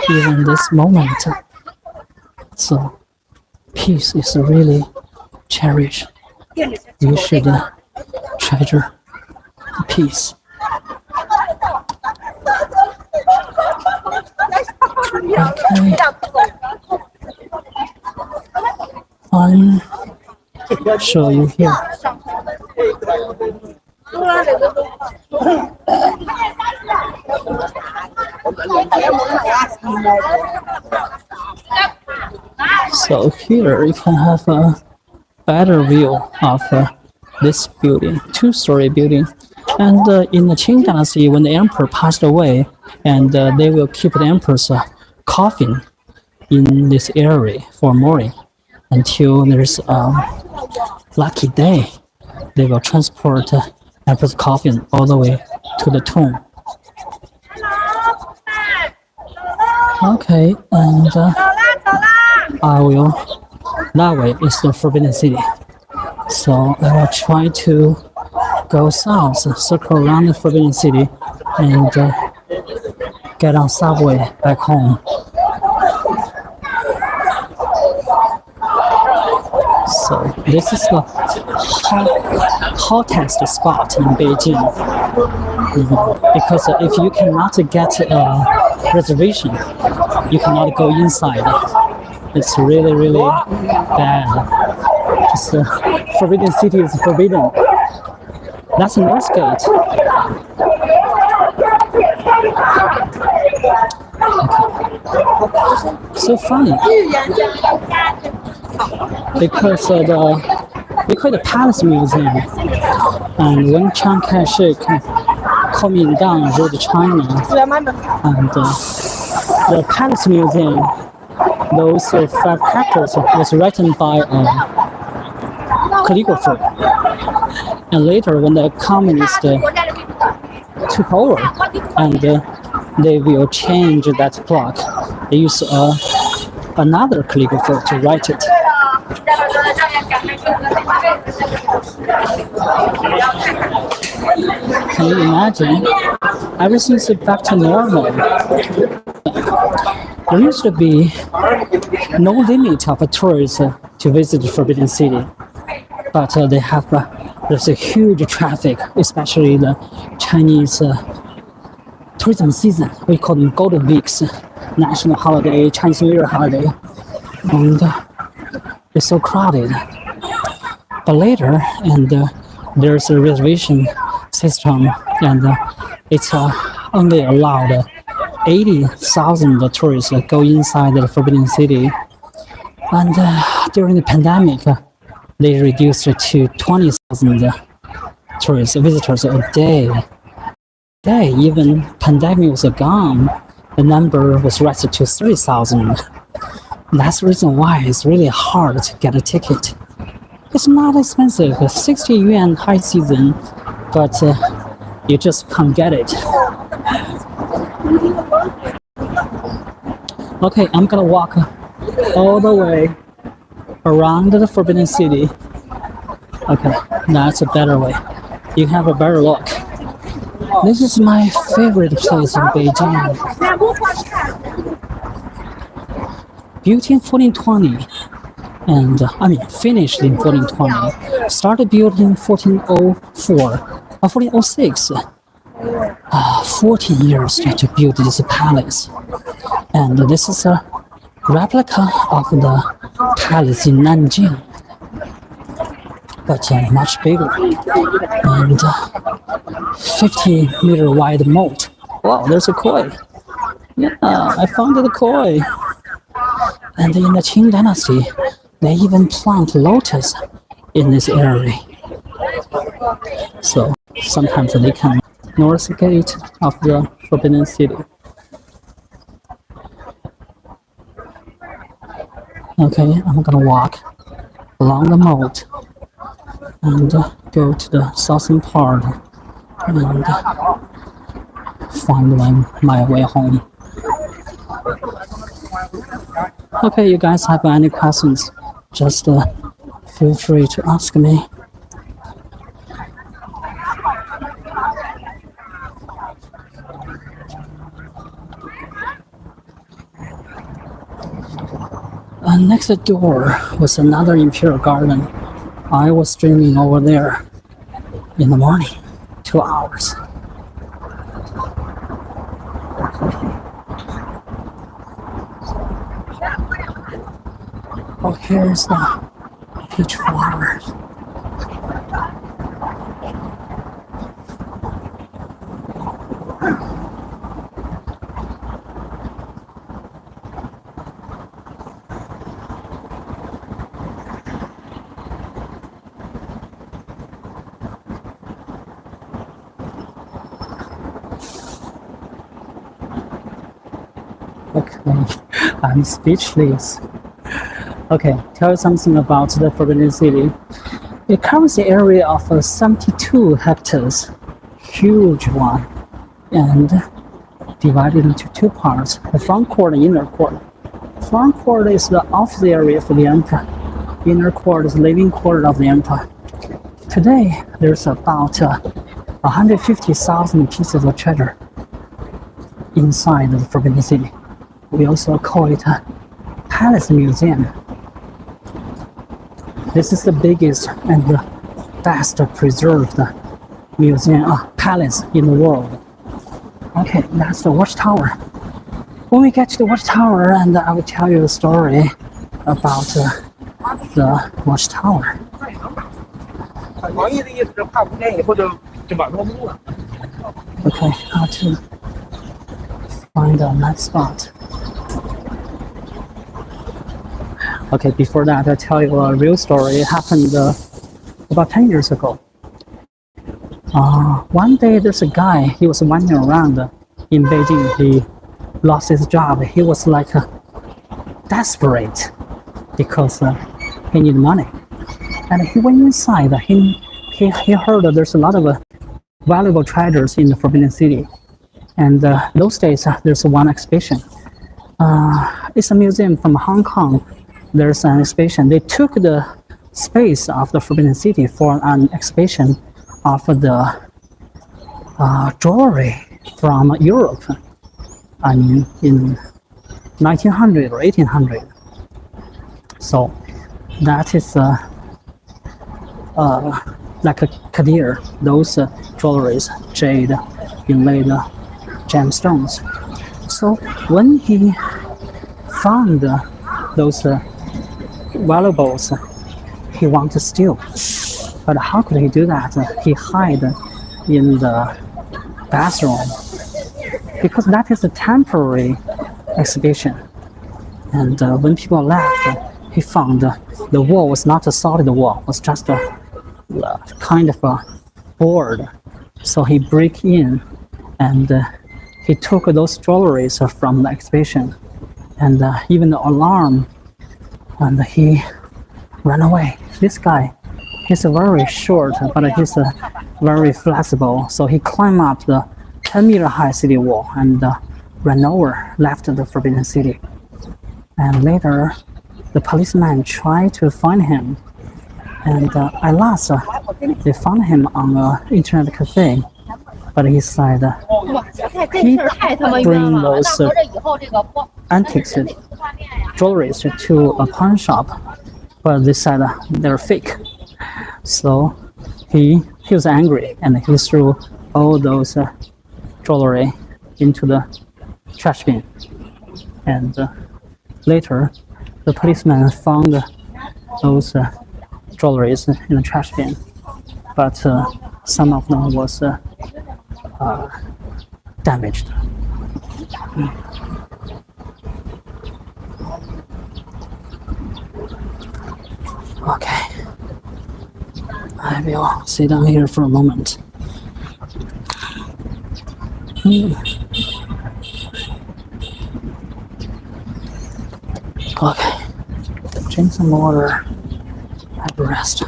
even this moment. So, peace is really cherished. We should treasure peace. Okay. I'll show you here. So here you can have a better view of this building, two-story building. And in the Qing dynasty, when the emperor passed away, and they will keep the emperor's coffin in this area for mourning until there's a lucky day. They will transport emperor's coffin all the way to the tomb. Okay, and that way is the Forbidden City. So I will try to go south, circle around the Forbidden City, and get on subway back home. So this is the hottest spot in Beijing. Because if you cannot get a reservation, you cannot go inside. It's really, really bad. Just, Forbidden City is forbidden. That's North Gate. Okay. So funny. Because we call it the Palace Museum. And when Chiang Kai-shek coming down ruled China, and the Palace Museum, those 5 characters was written by a calligrapher. And later, when the communists took over, and they will change that block, they use another calligrapher to write it. Can you imagine? Everything's back to normal. There used to be no limit of tourists to visit the Forbidden City, but they have there's a huge traffic, especially the Chinese tourism season. We call them Golden Weeks, national holiday, Chinese New Year holiday, and it's so crowded. But later, and there's a reservation system, and it's only allowed 80,000 tourists go inside the Forbidden City. And during the pandemic, they reduced it to 20,000 tourists, visitors a day. Even pandemic was gone, the number was raised to 30,000. That's the reason why it's really hard to get a ticket. It's not expensive, 60 yuan high season, but you just can't get it. Okay, I'm gonna walk all the way around the Forbidden City. Okay, that's a better way. You have a better look. This is my favorite place in Beijing. Built in 1420, and finished in 1420. Started built in 1404, 1406. 14 years to build this palace. And this is a replica of the palace in Nanjing, but much bigger, and 50-meter wide moat. Wow, there's a koi. Yeah, I found the koi. And in the Qing dynasty, they even plant lotus in this area. So sometimes they can North Gate of the Forbidden City. Okay, I'm gonna walk along the moat and go to the southern part and find my way home. Okay, you guys have any questions, just feel free to ask me. Next door was another imperial garden. I was dreaming over there in the morning, 2 hours. Oh, here's the peach flowers. Okay, I'm speechless. Okay, tell you something about the Forbidden City. It covers the area of 72 hectares, huge one, and divided into two parts, the front court and inner court. Front court is the office area for the emperor. Inner court is the living quarter of the emperor. Today, there's about 150,000 pieces of treasure inside the Forbidden City. We also call it a Palace Museum. This is the biggest and the best preserved palace in the world. Okay, that's the watchtower. When we get to the watchtower, and I will tell you a story about the watchtower. Okay, how to find a nice spot. Okay, before that, I'll tell you a real story. It happened about 10 years ago. One day, there's a guy, he was wandering around in Beijing. He lost his job. He was like desperate because he needed money. And he went inside. He heard that there's a lot of valuable treasures in the Forbidden City. And those days, there's one exhibition. It's a museum from Hong Kong. There's an exhibition. They took the space of the Forbidden City for an exhibition of the jewelry from Europe. I mean, in 1900 or 1800. So that is like a Kadir, those jewelries, jade, inlaid gemstones. So when he found those valuables, he wanted to steal. But how could he do that? He hid in the bathroom because that is a temporary exhibition. And when people left, he found the wall was not a solid wall, it was just a kind of a board. So he broke in and he took those jewelries from the exhibition and even the alarm, and he ran away. This guy, he's very short, but he's very flexible. So he climbed up the 10-meter high city wall and ran over, left the Forbidden City. And later, the policeman tried to find him. And at last, they found him on an internet cafe. But he said he bring those antiques jewelries to a pawn shop, but they said they're fake. So he was angry and he threw all those jewelry into the trash bin. And later, the policeman found those jewelries in the trash bin, but some of them was damaged. Okay, I will sit down here for a moment. Okay, drink some water, have a rest.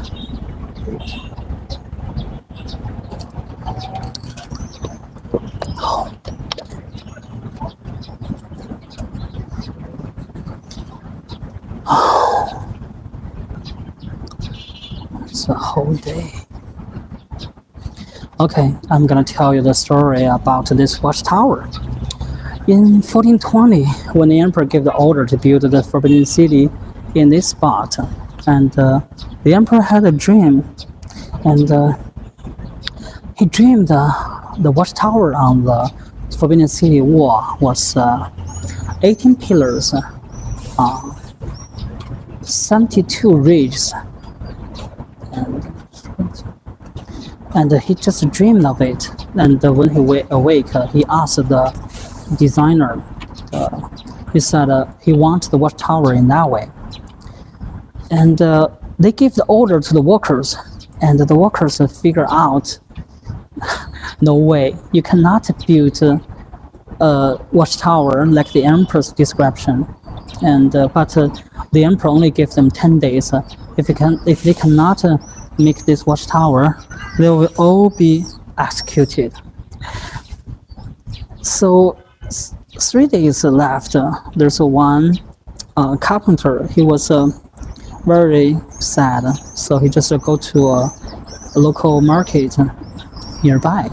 It's a whole day. Okay, I'm gonna tell you the story about this watchtower. In 1420, when the emperor gave the order to build the Forbidden City in this spot, and the emperor had a dream, and he dreamed the watchtower on the Forbidden City wall was 18 pillars 72 ridges, and he just dreamed of it. And when he awake, he asked the designer. He said he wants the watchtower in that way, and they give the order to the workers, and the workers figure out, no way, you cannot build a watchtower like the emperor's description. And but the emperor only gave them 10 days. If they cannot make this watchtower, they will all be executed. So 3 days left. There's one carpenter. He was very sad, so he just go to a local market nearby,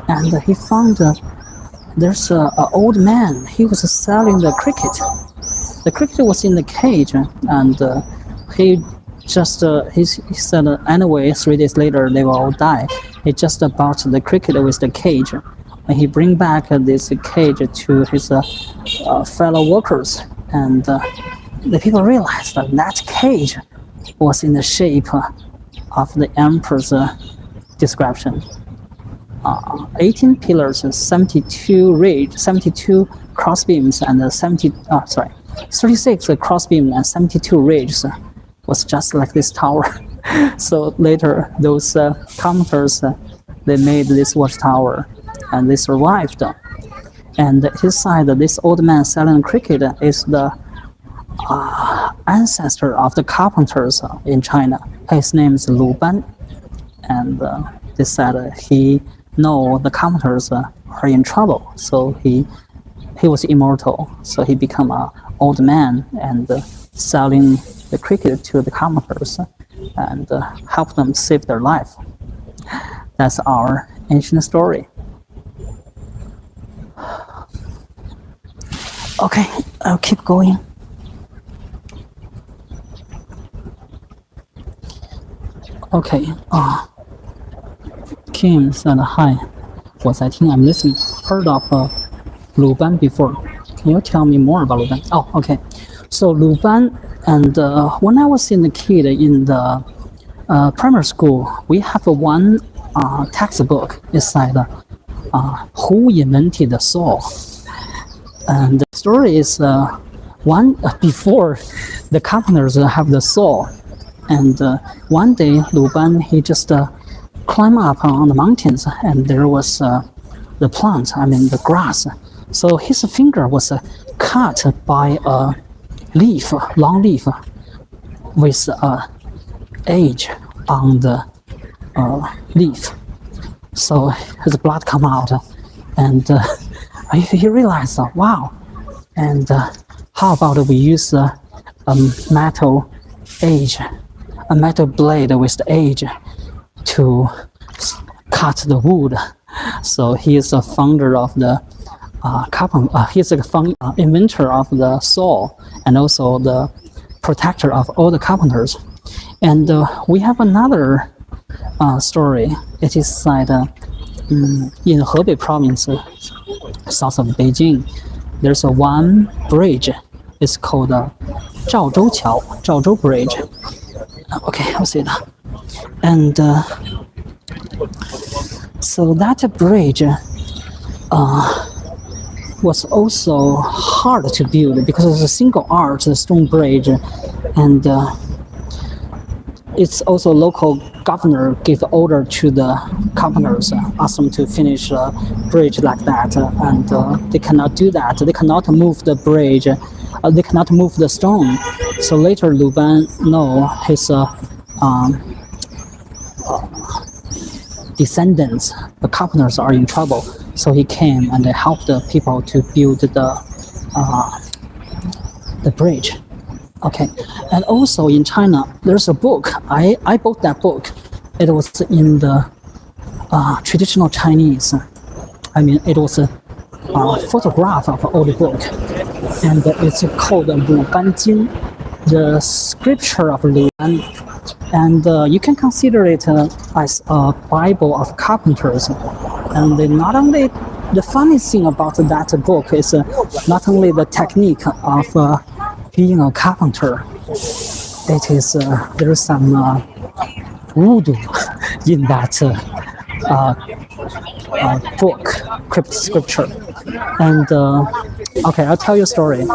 and he found there's an old man. He was selling the cricket. The cricket was in the cage, and he said anyway 3 days later they will all die. He just bought the cricket with the cage, and he bring back this cage to his fellow workers, and the people realized that cage was in the shape of the emperor's description. 18 pillars, 72 ridge, 72 crossbeams, and 36 crossbeam and 72 ridges was just like this tower. So later, those carpenters they made this watchtower, and they survived. And his side, this old man selling cricket is the ancestor of the carpenters in China. His name is Lu Ban, and they said he know the carpenters are in trouble, so he was immortal. So he became an old man and selling the cricket to the carpenters and help them save their life. That's our ancient story. Okay, I'll keep going. Okay, Kim said hi. 我在听, I'm listening. Heard of Lu Ban before. Can you tell me more about Lu Ban? Oh, okay. So Lu Ban, and when I was in the kid in the primary school, we have one textbook. It's like who invented the saw? And the story is one before the carpenters have the saw. And one day, Lu Ban, he just climbed up on the mountains, and there was the plant, the grass. So his finger was cut by a leaf, long leaf, with edge on the leaf. So his blood come out, and he realized, wow. And how about we use a metal edge, a metal blade with the edge to cut the wood. So he is a founder of the he's the inventor of the saw, and also the protector of all the carpenters. And we have another story. It is like in Hebei province, south of Beijing. There's one bridge. It's called Zhaozhou Bridge. Okay, I'll say that. And so that bridge was also hard to build because it's a single arch stone bridge, and it's also local governor gave order to the carpenters, asked them to finish a bridge like that, and they cannot do that. They cannot move the bridge. They cannot move the stone. So later, Lu Ban know his descendants, the carpenters, are in trouble. So he came and helped the people to build the bridge. Okay, and also in China, there's a book. I bought that book. It was in the traditional Chinese. It was a photograph of an old book, and it's called Lu Ban Jing, the scripture of Lu Ban. And you can consider it as a Bible of carpenters. And not only the funny thing about that book is not only the technique of being a carpenter, it is there is some voodoo in that book, scripture. And okay, I'll tell you a story.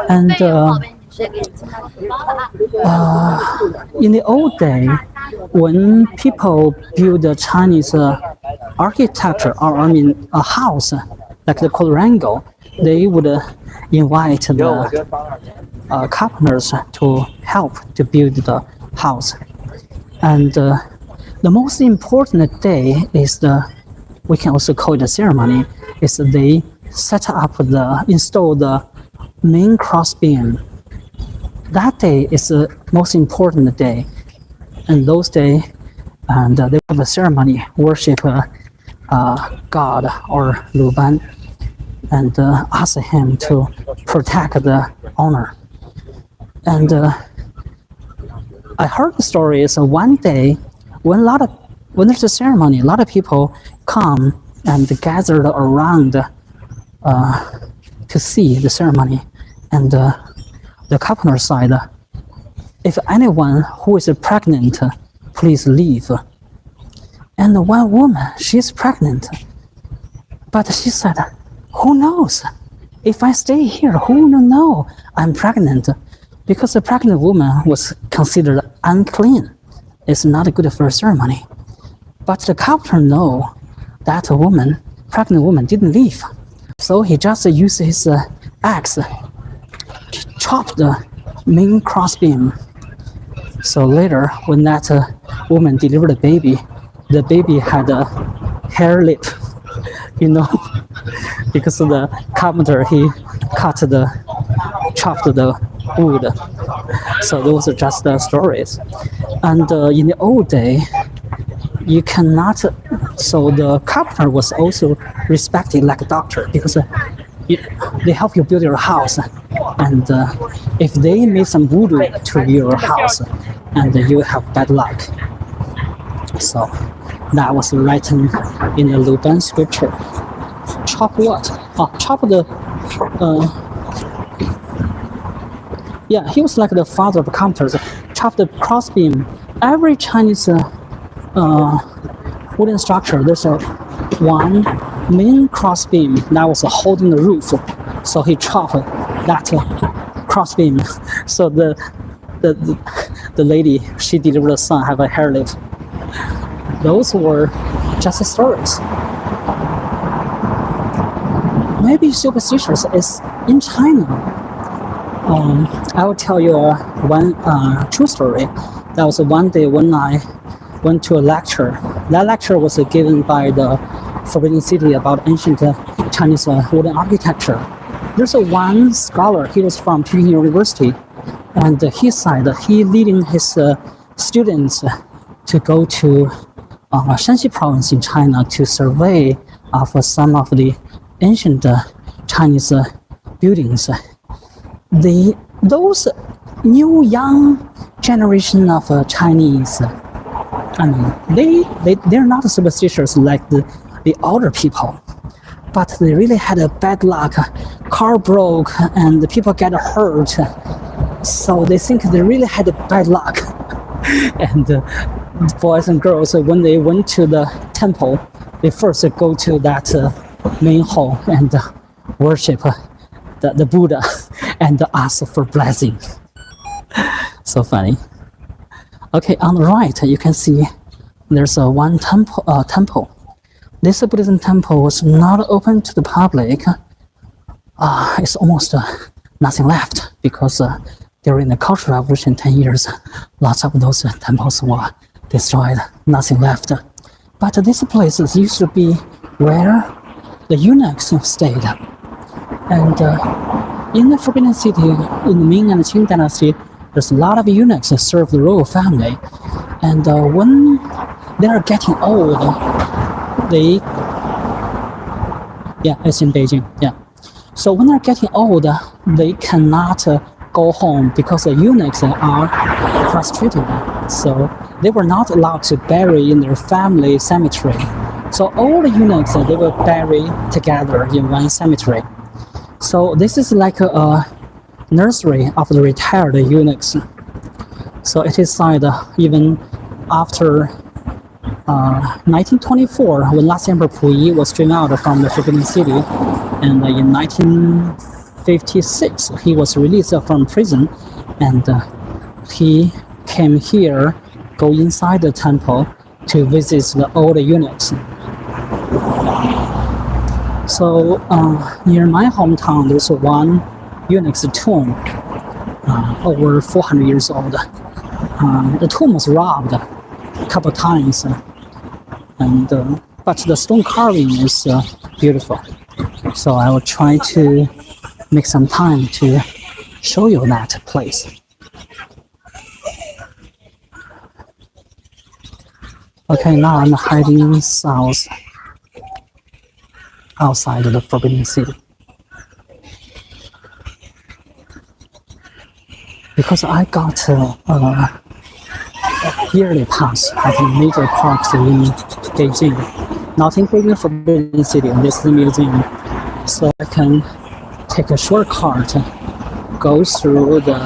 And in the old day, when people build a Chinese architecture, or I mean a house, like the quadrangle, they would invite the carpenters to help to build the house. And the most important day is we can also call it a ceremony, is they install the main crossbeam. That day is the most important day. And those days, and they have a ceremony, worship God or Luban, and ask him to protect the honor. And I heard the story is one day when there's a ceremony, a lot of people come and gathered around to see the ceremony. And the carpenter side, if anyone who is pregnant, please leave. And one woman, she's pregnant, but she said, who knows? If I stay here, who will know I'm pregnant? Because the pregnant woman was considered unclean. It's not good for a ceremony. But the carpenter know that pregnant woman didn't leave. So he just used his axe to chop the main crossbeam. So later, when that woman delivered the baby had a hair lip, because the carpenter, he chopped the wood. So those are just the stories. And in the old day, you cannot, so the carpenter was also respected like a doctor, because they help you build your house. And if they made some voodoo to your house, and you have bad luck. So that was written in the Luban scripture. Chop what? Chop the he was like the father of carpenters. Chop the crossbeam. Every Chinese wooden structure, there's one main crossbeam that was holding the roof. So he chopped that crossbeam. So the lady, she delivered a son, have a hair lip. Those were just stories. Maybe superstitious is in China. I will tell you one true story. That was one day when I went to a lecture. That lecture was given by the Forbidden City about ancient Chinese wooden architecture. There's one scholar, he was from Beijing University, and he said he leading his students to go to Shanxi province in China to survey of some of the ancient Chinese buildings. Those new young generation of Chinese, I mean, they're not superstitious like the older people, but they really had a bad luck. Car broke and the people get hurt, so they think they really had a bad luck. And boys and girls, when they went to the temple, they first go to that main hall and worship the Buddha and ask for blessing. So funny. Okay, on the right you can see there's one temple. This Buddhism temple was not open to the public. It's almost nothing left, because during the Cultural Revolution 10 years, lots of those temples were destroyed, nothing left. But this place used to be where the eunuchs stayed. And in the Forbidden City, in the Ming and Qing dynasty, there's a lot of eunuchs that serve the royal family. And when they are getting old, it's in Beijing, So when they're getting old, they cannot go home because the eunuchs are frustrated. So they were not allowed to bury in their family cemetery. So all the eunuchs, they were buried together in one cemetery. So this is like nursery of the retired eunuchs. So it is said even after 1924, when last Emperor Puyi was driven out from the Forbidden City, and in 1956 he was released from prison, and he came here, go inside the temple to visit the old eunuchs. So near my hometown, there's one eunuch's tomb, over 400 years old. The tomb was robbed a couple times, but the stone carving is beautiful. So I will try to make some time to show you that place. Okay, now I'm hiding south, outside of the Forbidden City. Because I got a yearly pass at the major parks in Beijing, not including the Forbidden City, and this is the museum. So I can take a shortcut, go through the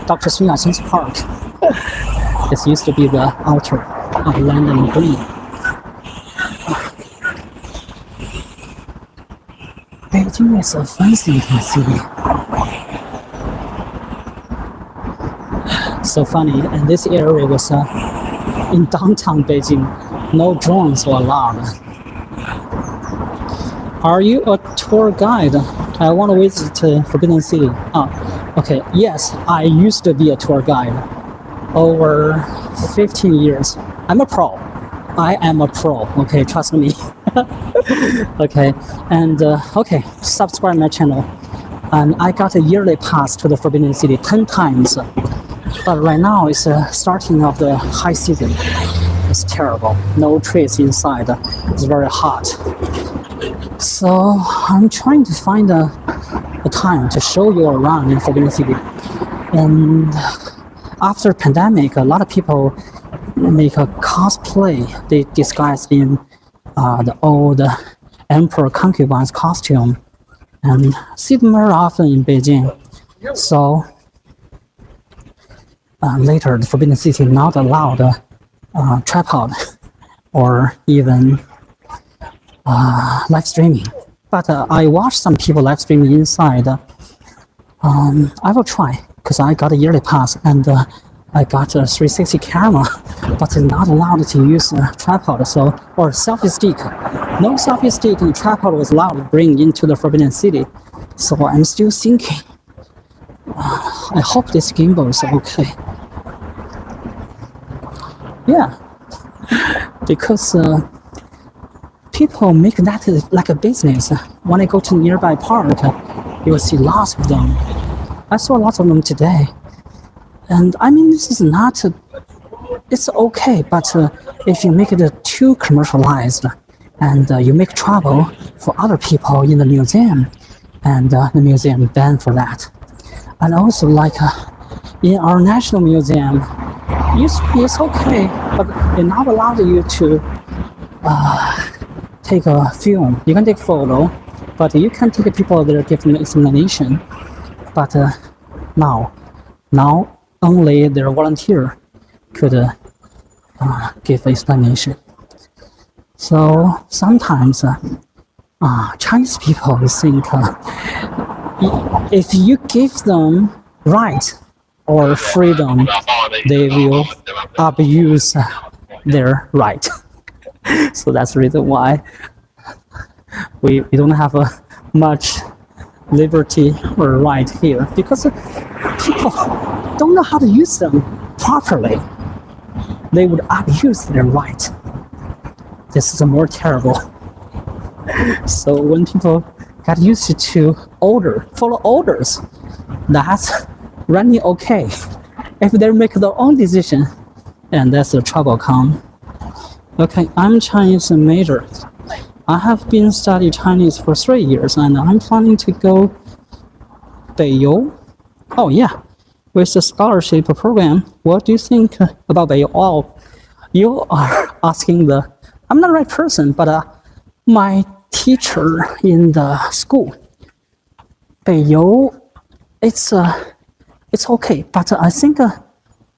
Dr. Sun Yat-sen's park. This used to be the outer of London Green. Beijing is a fascinating city. So funny, and this area was in downtown Beijing. No drones were allowed. Are you a tour guide? I want to visit Forbidden City. Okay, yes, I used to be a tour guide. Over 15 years. I'm a pro. I am a pro, okay, trust me. Okay, and okay, subscribe my channel. And I got a yearly pass to the Forbidden City 10 times. But right now it's starting of the high season. It's terrible. No trees inside. It's very hot. So I'm trying to find a time to show you around in Forbidden City. And after pandemic, a lot of people make a cosplay. They disguise in the old emperor concubine's costume, and see them very often in Beijing. So later, the Forbidden City not allowed tripod or even live streaming. But I watched some people live streaming inside. I will try, because I got a yearly pass and I got a 360 camera, but it's not allowed to use a tripod, or selfie stick. No selfie stick and tripod was allowed to bring into the Forbidden City. So I'm still thinking. I hope this gimbal is okay. Yeah, because people make that like a business. When I go to nearby park, you will see lots of them. I saw lots of them today. And I mean, this is not, it's okay, but if you make it too commercialized and you make trouble for other people in the museum, and the museum banned for that. And also, like in our national museum, it's okay, but they're not allowed you to take a film. You can take photo, but you can take people that are giving explanation. But now only their volunteer could give explanation. So sometimes Chinese people think if you give them right or freedom, they will abuse their right. So that's the reason why we don't have much liberty or right here, because people don't know how to use them properly. They would abuse their right. This is more terrible. So when people got used to follow orders, that's running okay. If they make their own decision, and that's the trouble come. Okay, I'm Chinese major. I have been studying Chinese for 3 years, and I'm planning to go Beiyou. Oh yeah, with the scholarship program. What do you think about Beiyou? Oh, you are asking I'm not the right person, but my teacher in the school Beiyou, it's okay, but I think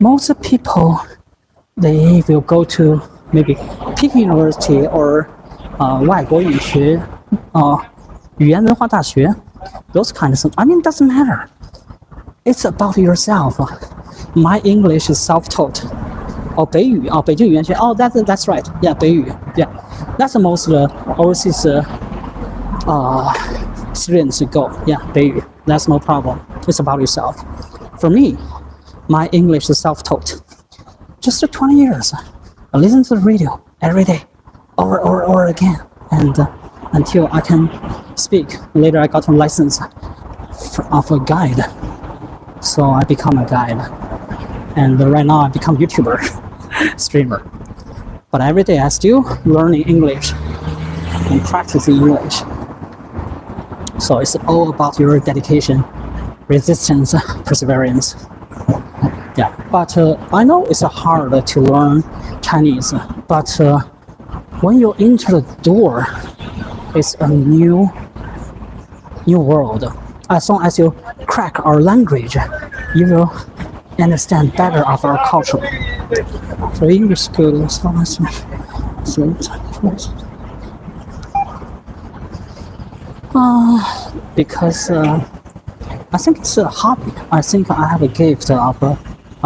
most people they will go to maybe Peking University or 外国语学语言文化大学 those kinds of. I mean, doesn't matter. It's about yourself. My English is self-taught. 北语北京语言学 that's right. Yeah, 北语 yeah. That's the most overseas students go. Yeah, 北语 that's no problem. It's about yourself. For me, my English is self-taught. Just 20 years. I listen to the radio every day, over again, and until I can speak. Later, I got a license of a guide, so I become a guide. And right now, I become YouTuber, streamer. But every day, I still learning English and practicing English. So it's all about your dedication, resistance, perseverance. Yeah, but I know it's hard to learn Chinese, but when you enter the door, it's a new world. As long as you crack our language, you will understand better of our culture. For English school, because I think it's a hobby. I think I have a gift of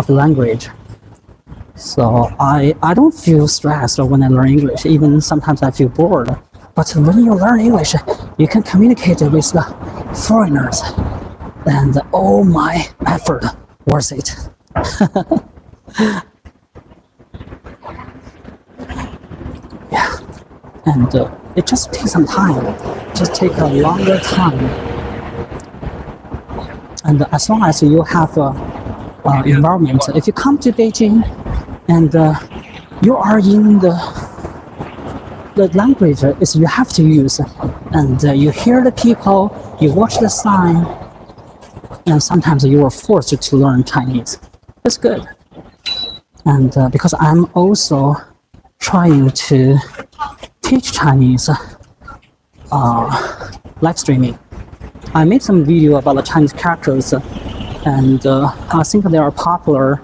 language. So I don't feel stressed when I learn English. Even sometimes I feel bored. But when you learn English, you can communicate with the foreigners. And all my effort worth it. Yeah. And it just takes some time. Just take a longer time. And as long as you have environment, if you come to Beijing and you are in the language is you have to use, and you hear the people, you watch the sign, and sometimes you are forced to learn Chinese. It's good. And because I'm also trying to teach Chinese live streaming. I made some video about the Chinese characters, and I think they are popular.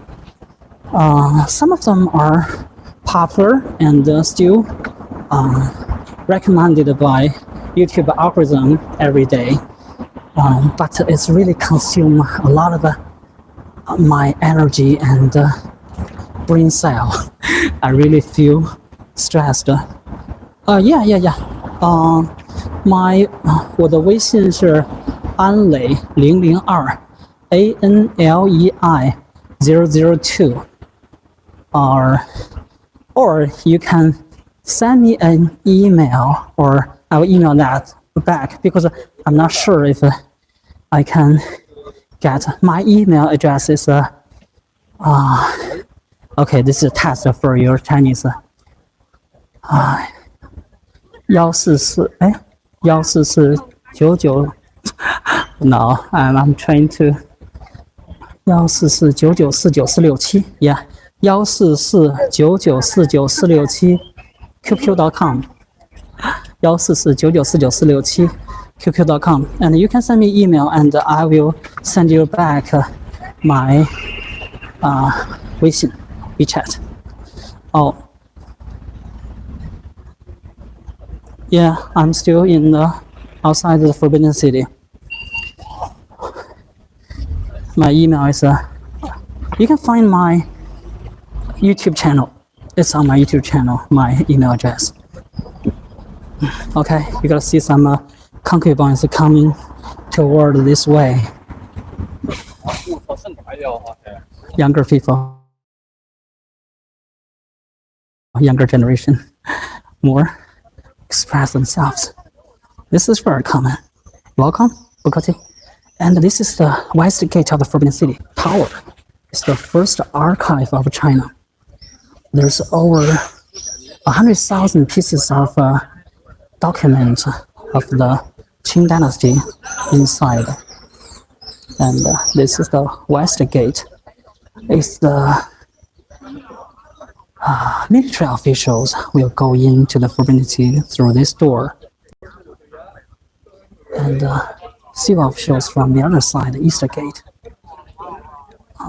Some of them are popular and still recommended by YouTube algorithm every day, but it's really consume a lot of my energy and brain cell. I really feel stressed. Yeah. 我的微信是安磊002 ANLEI 002 or you can send me an email or I will email that back because I'm not sure if I can get my email address is okay, this is a test for your Chinese. 14499 No, I'm trying to 1449944499467 Yeah, 144994467 qq.com 144994467 qq.com and you can send me email and I will send you back my WeChat. Oh, yeah, I'm still in the outside the Forbidden City. My email is you can find my YouTube channel. It's on my YouTube channel, my email address. Okay, you gotta see some concubines coming toward this way. Younger people, younger generation, more express themselves. This is very common. Welcome, Bukati. And this is the west gate of the Forbidden City Tower. It's the first archive of China. There's over 100,000 pieces of documents of the Qing dynasty inside. And this is the west gate. It's the military officials will go into the Forbidden City through this door. And see what shows from the other side, the Easter Gate.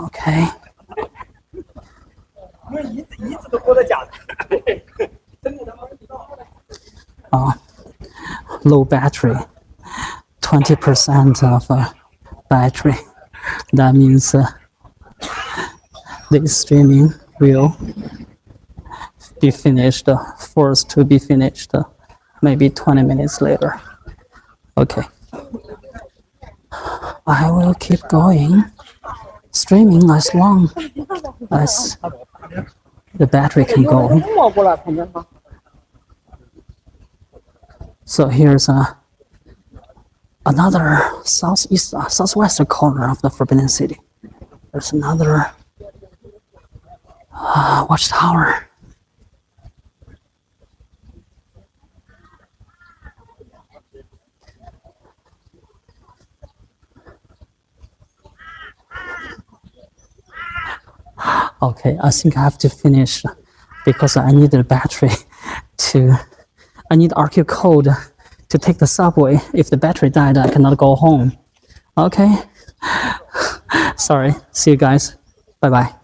Okay. Low battery, 20% of battery. That means this streaming will be finished, forced to be finished maybe 20 minutes later. Okay. I will keep going, streaming as long as the battery can go. So here's another southwestern corner of the Forbidden City. There's another watchtower. Okay, I think I have to finish because I need the battery I need RQ code to take the subway. If the battery died, I cannot go home. Okay. Sorry. See you guys. Bye-bye.